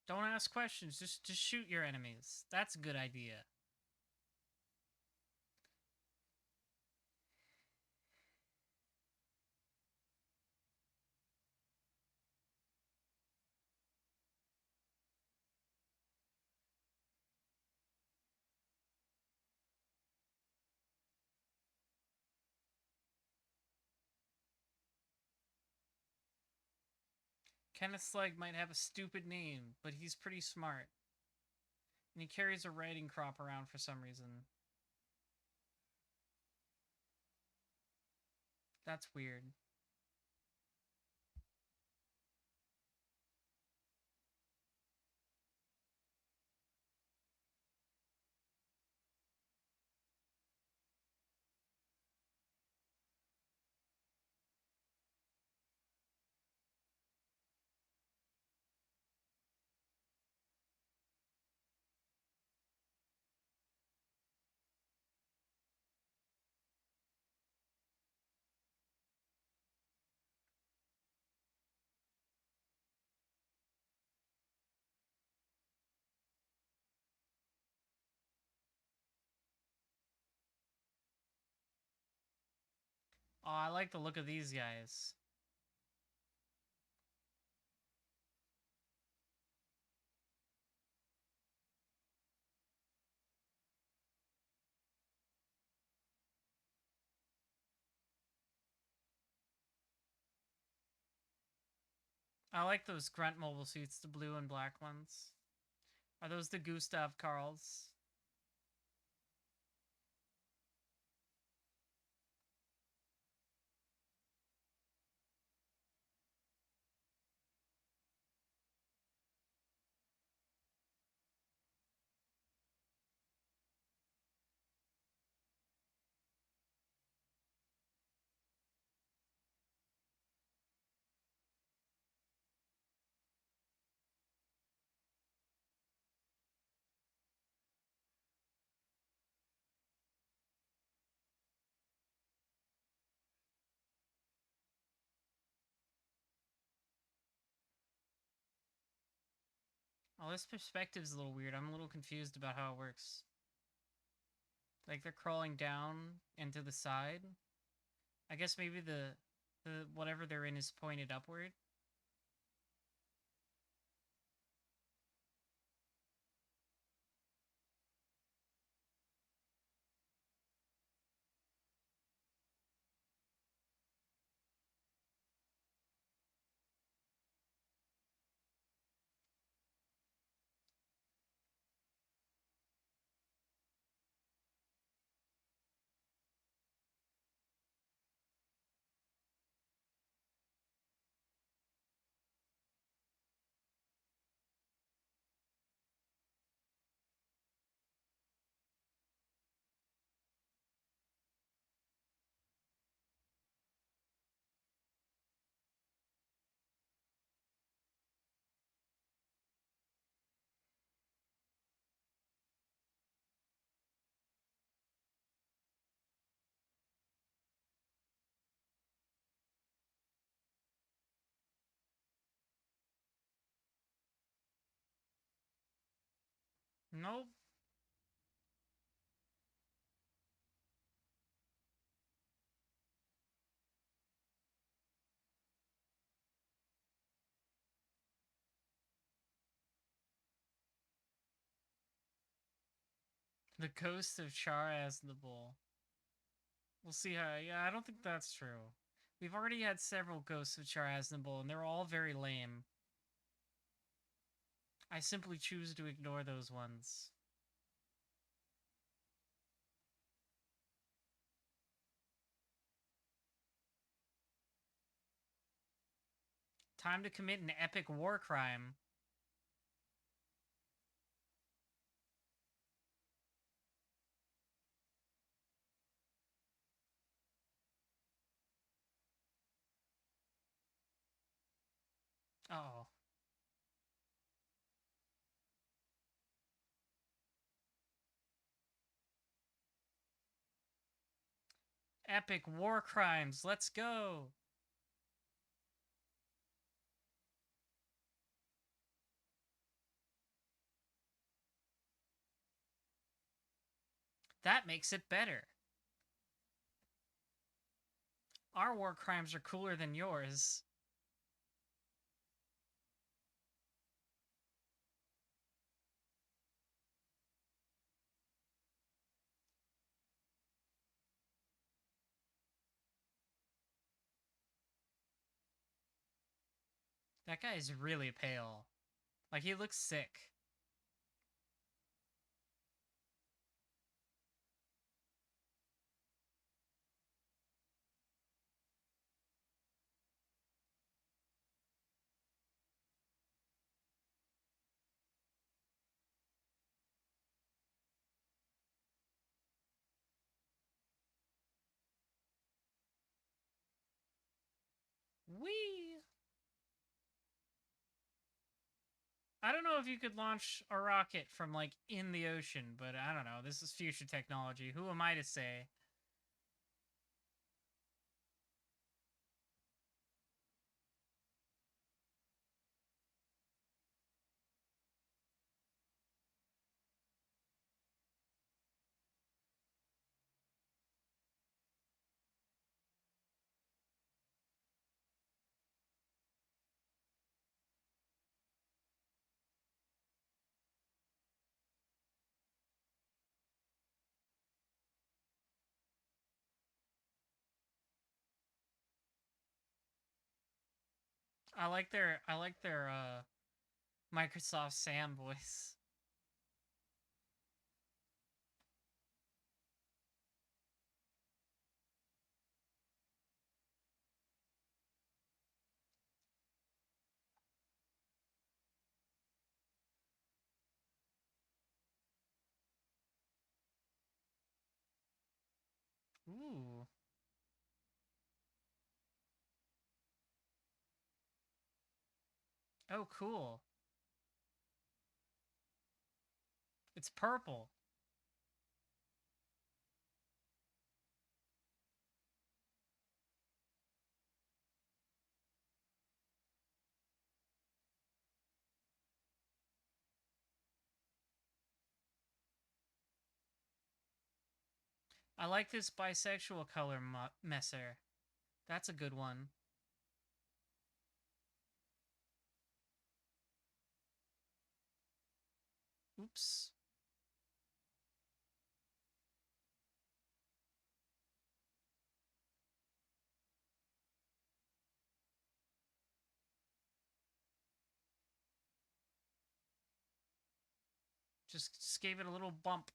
Don't ask questions. Just shoot your enemies. That's a good idea. Kenneth Slegg might have a stupid name, but he's pretty smart. And he carries a writing crop around for some reason. That's weird. Oh, I like the look of these guys. I like those grunt mobile suits, the blue and black ones. Are those the Gustav Karls? Oh, this perspective's a little weird. I'm a little confused about how it works. Like they're crawling down and to the side. I guess maybe the whatever they're in is pointed upward. Nope. The ghost of Char as the bull. We'll see how. Yeah, I don't think that's true. We've already had several ghosts of Char Aznable, and they're all very lame. I simply choose to ignore those ones. Time to commit an epic war crime. Oh. Epic war crimes. Let's go. That makes it better. Our war crimes are cooler than yours. That guy is really pale. Like, he looks sick. Whee! I don't know if you could launch a rocket from, like, in the ocean, but I don't know. This is future technology. Who am I to say? I like their Microsoft Sam voice. Ooh. Oh, cool. It's purple. I like this bisexual color messer. That's a good one. Oops. Just gave it a little bump.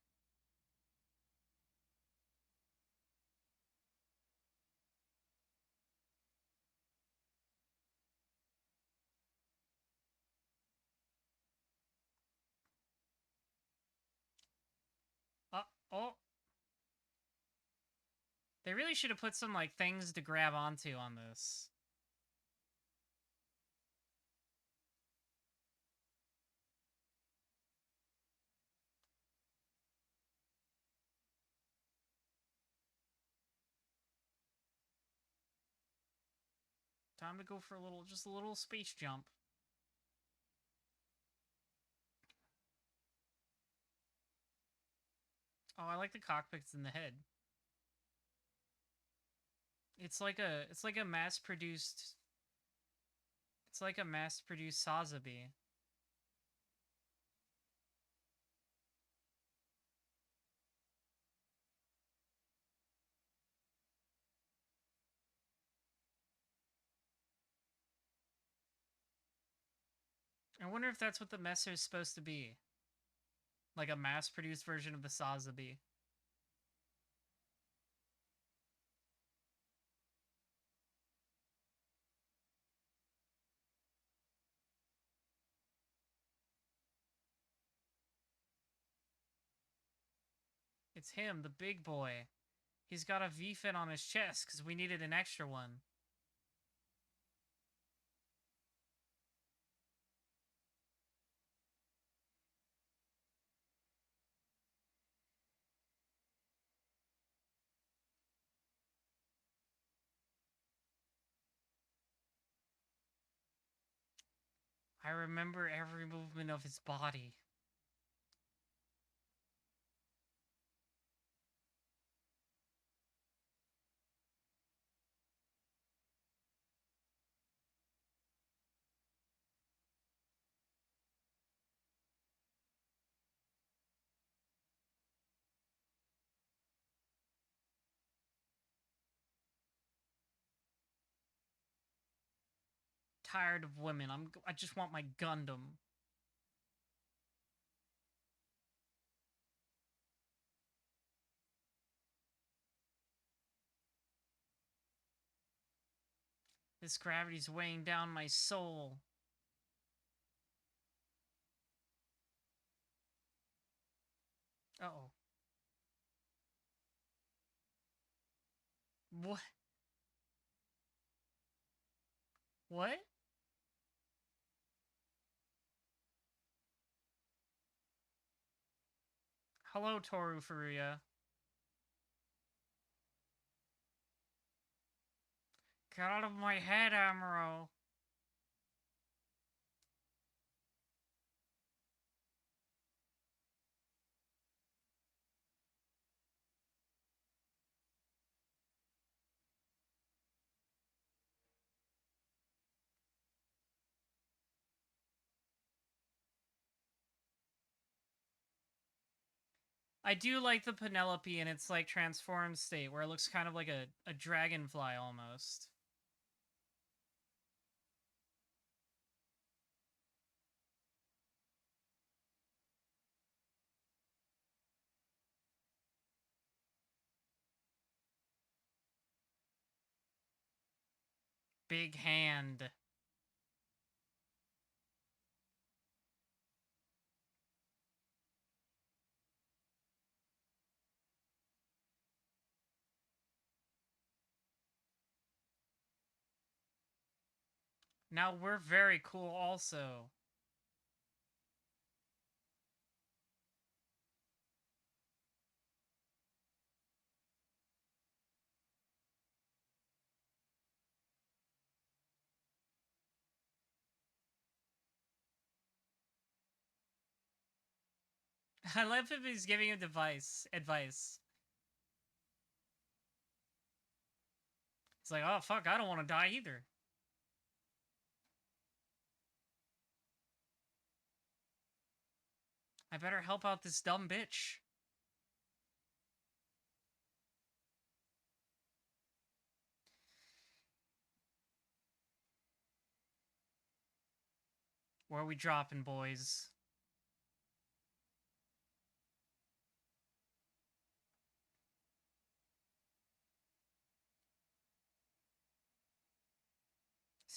Oh. They really should have put some, like, things to grab onto on this. Time to go for just a little space jump. Oh, I like the cockpits in the head. It's like a mass-produced... It's like a mass-produced Sazabi. I wonder if that's what the Messer is supposed to be. Like a mass-produced version of the Sazabi. It's him, the big boy. He's got a V-fin on his chest because we needed an extra one. I remember every movement of his body. Tired of women. I just want my Gundam. This gravity's weighing down my soul. Uh-oh. What? What? Hello, Toru Furuya. Get out of my head, Amuro. I do like the Penelope in its, like, transformed state, where it looks kind of like a dragonfly, almost. Big hand. Now we're very cool, also. I love if he's giving him advice. It's like, oh, fuck, I don't want to die either. I better help out this dumb bitch. Where are we dropping, boys?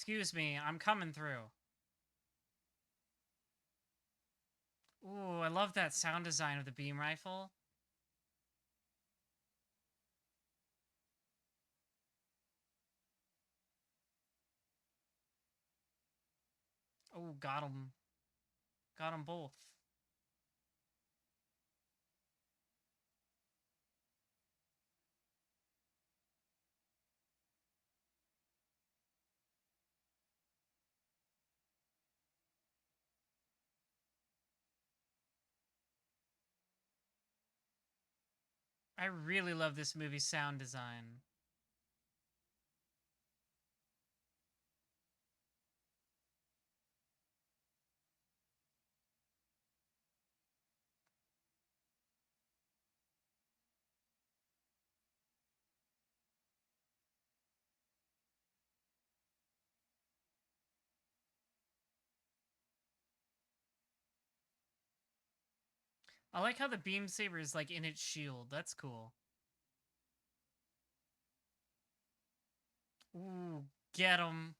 Excuse me, I'm coming through. Ooh, I love that sound design of the beam rifle. Oh, got him. Got them both. I really love this movie's sound design. I like how the beam saber is like in its shield. That's cool. Ooh, get him.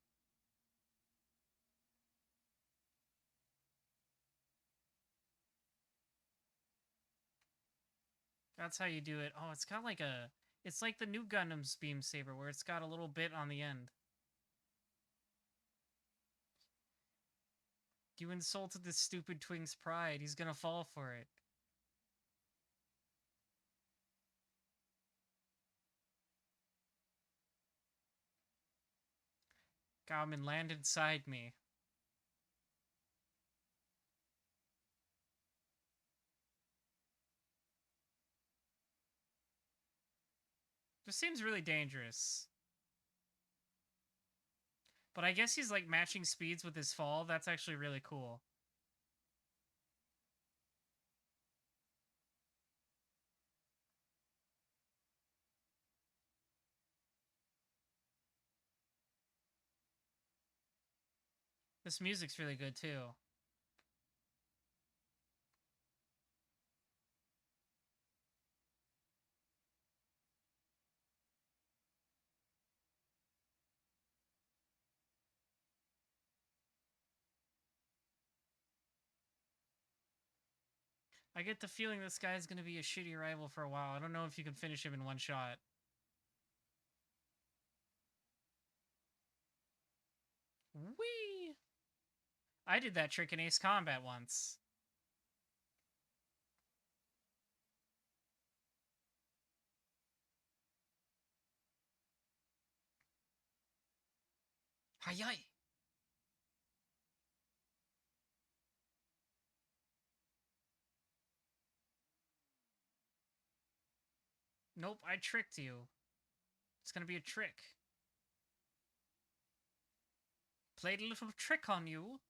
That's how you do it. Oh, it's got like a... It's like the new Gundam's beam saber where it's got a little bit on the end. You insulted this stupid twing's pride. He's gonna fall for it. Come and land inside me. This seems really dangerous. But I guess he's like matching speeds with his fall. That's actually really cool. This music's really good too. I get the feeling this guy's gonna be a shitty rival for a while. I don't know if you can finish him in one shot. Whee! I did that trick in Ace Combat once. Hi-yi! Nope, I tricked you. It's gonna be a trick. Played a little trick on you.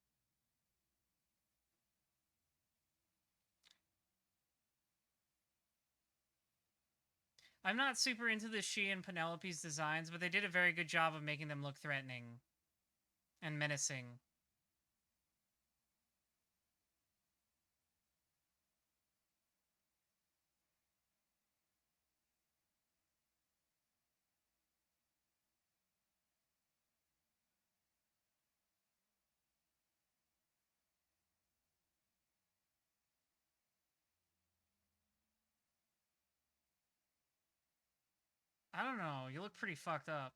I'm not super into the She and Penelope's designs, but they did a very good job of making them look threatening and menacing. I don't know, you look pretty fucked up.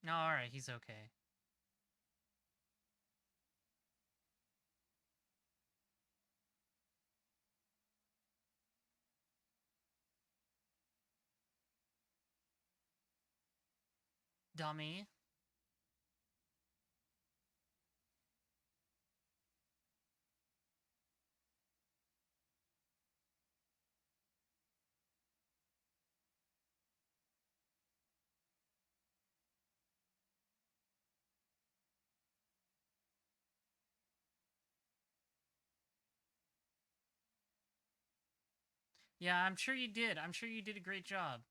No, alright, he's okay. Dummy. Yeah, I'm sure you did. I'm sure you did a great job.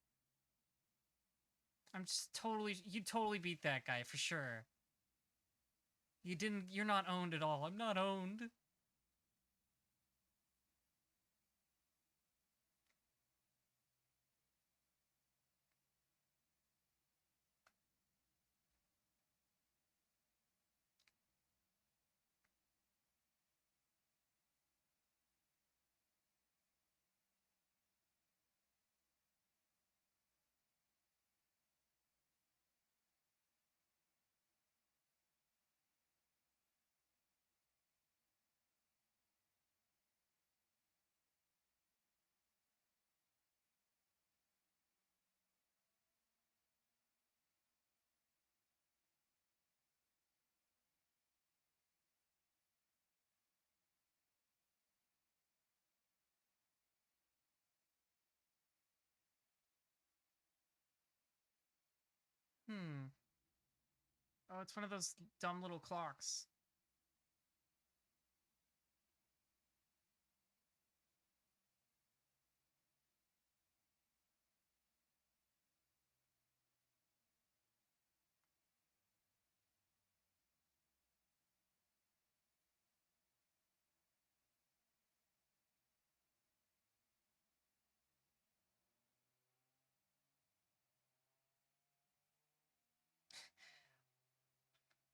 I'm just totally, you totally beat that guy for sure. You didn't, you're not owned at all. I'm not owned. Hmm. Oh, it's one of those dumb little clocks.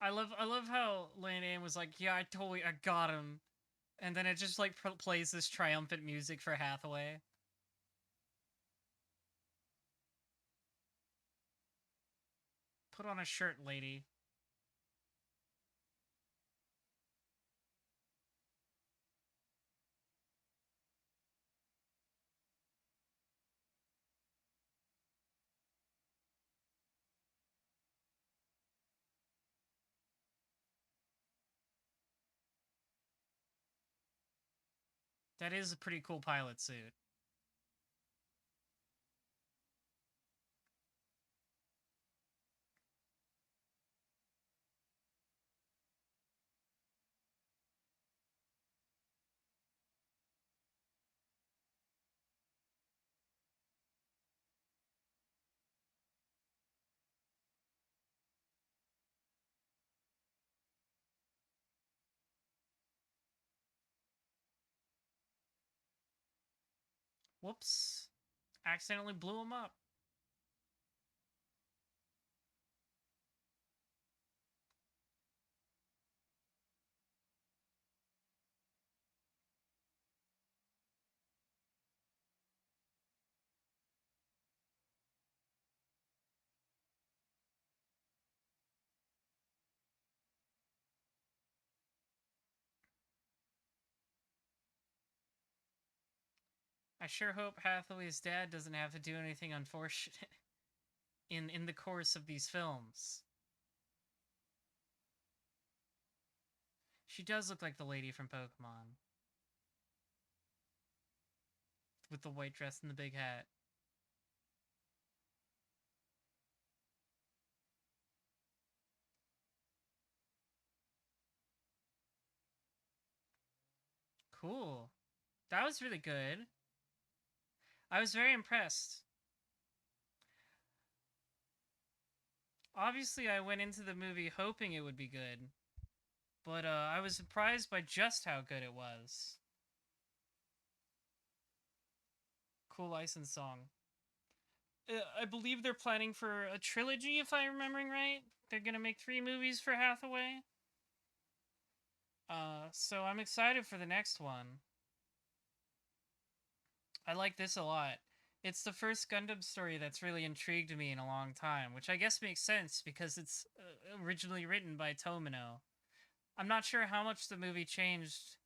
I love how Lane was like, yeah, I got him. And then it just like plays this triumphant music for Hathaway. Put on a shirt, lady. That is a pretty cool pilot suit. Whoops. Accidentally blew him up. I sure hope Hathaway's dad doesn't have to do anything unfortunate in the course of these films. She does look like the lady from Pokemon with the white dress and the big hat. Cool. That was really good. I was very impressed. Obviously, I went into the movie hoping it would be good, but I was surprised by just how good it was. Cool license song. I believe they're planning for a trilogy, if I'm remembering right. They're gonna make 3 movies for Hathaway. So I'm excited for the next one. I like this a lot. It's the first Gundam story that's really intrigued me in a long time, which I guess makes sense because it's originally written by Tomino. I'm not sure how much the movie changed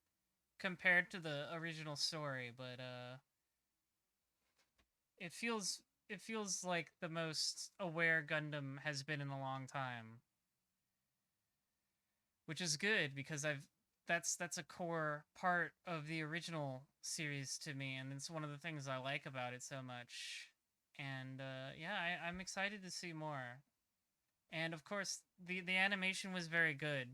compared to the original story, but it feels it feels like the most aware Gundam has been in a long time, which is good because I've that's a core part of the original series to me, and it's one of the things I like about it so much. And yeah, I'm excited to see more. And of course, the animation was very good.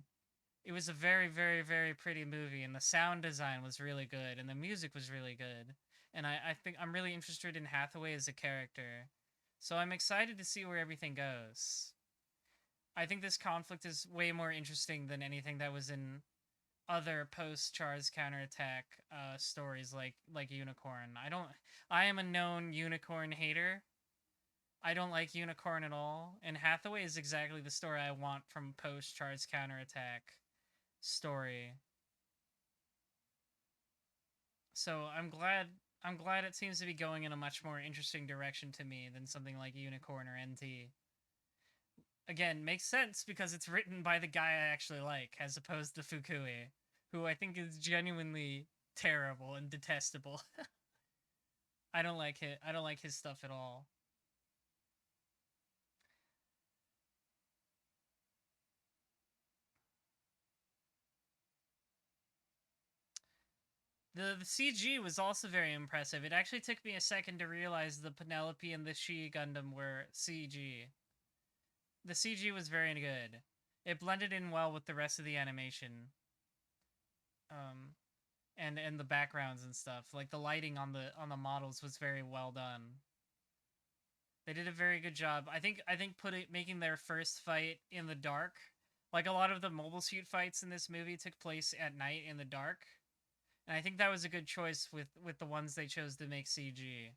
It was a very, very, very pretty movie, and the sound design was really good, and the music was really good. and I think I'm really interested in Hathaway as a character. So I'm excited to see where everything goes. I think this conflict is way more interesting than anything that was in other post Char's counterattack stories like Unicorn. I am a known Unicorn hater. I don't like Unicorn at all, and Hathaway is exactly the story I want from post Char's counterattack story. So I'm glad it seems to be going in a much more interesting direction to me than something like Unicorn or NT. Again, makes sense because it's written by the guy I actually like, as opposed to Fukui, who I think is genuinely terrible and detestable. I don't like it. I don't like his stuff at all. The CG was also very impressive. It actually took me a second to realize the Penelope and the She Gundam were CG. The CG was very good. It blended in well with the rest of the animation. Um, and the backgrounds and stuff. Like the lighting on the models was very well done. They did a very good job. I think making their first fight in the dark, like a lot of the mobile suit fights in this movie took place at night in the dark. And I think that was a good choice with the ones they chose to make CG.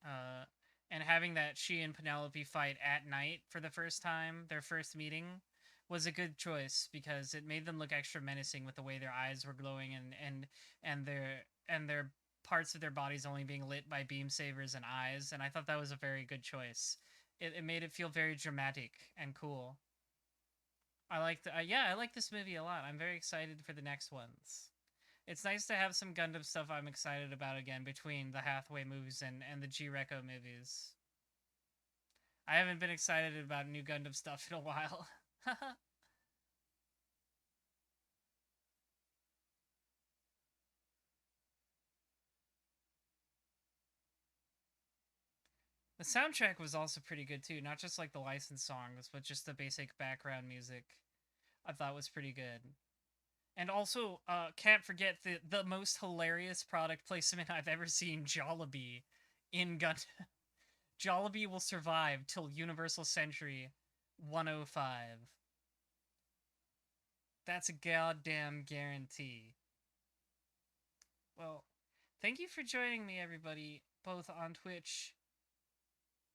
Uh, and having that she and Penelope fight at night for the first time, their first meeting, was a good choice because it made them look extra menacing with the way their eyes were glowing and their parts of their bodies only being lit by beam sabers and eyes. And I thought that was a very good choice. It made it feel very dramatic and cool. I like this movie a lot. I'm very excited for the next ones. It's nice to have some Gundam stuff I'm excited about again between the Hathaway movies and the G-Reco movies. I haven't been excited about new Gundam stuff in a while. The soundtrack was also pretty good too, not just like the licensed songs, but just the basic background music. I thought was pretty good. And also, can't forget the most hilarious product placement I've ever seen, Jollibee, in Gundam. Jollibee will survive till Universal Century 105. That's a goddamn guarantee. Well, thank you for joining me, everybody, both on Twitch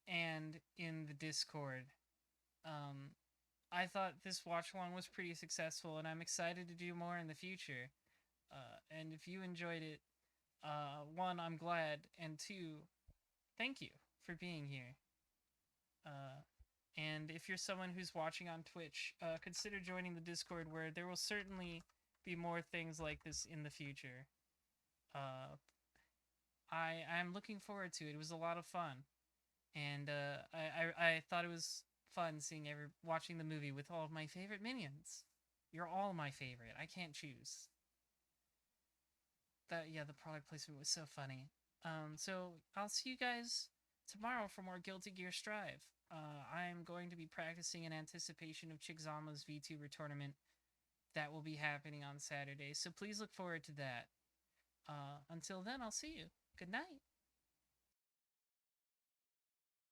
and in the Discord. Um, I thought this watch along was pretty successful, and I'm excited to do more in the future. And if you enjoyed it, one, I'm glad, and two, thank you for being here. Uh, and if you're someone who's watching on Twitch, consider joining the Discord, where there will certainly be more things like this in the future. Uh, I'm looking forward to it. It was a lot of fun, and I thought it was fun seeing watching the movie with all of my favorite minions. You're all my favorite. I can't choose. The product placement was so funny. So I'll see you guys tomorrow for more Guilty Gear Strive. I'm going to be practicing in anticipation of Chigzama's VTuber tournament that will be happening on Saturday. So please look forward to that. Until then, I'll see you. Good night.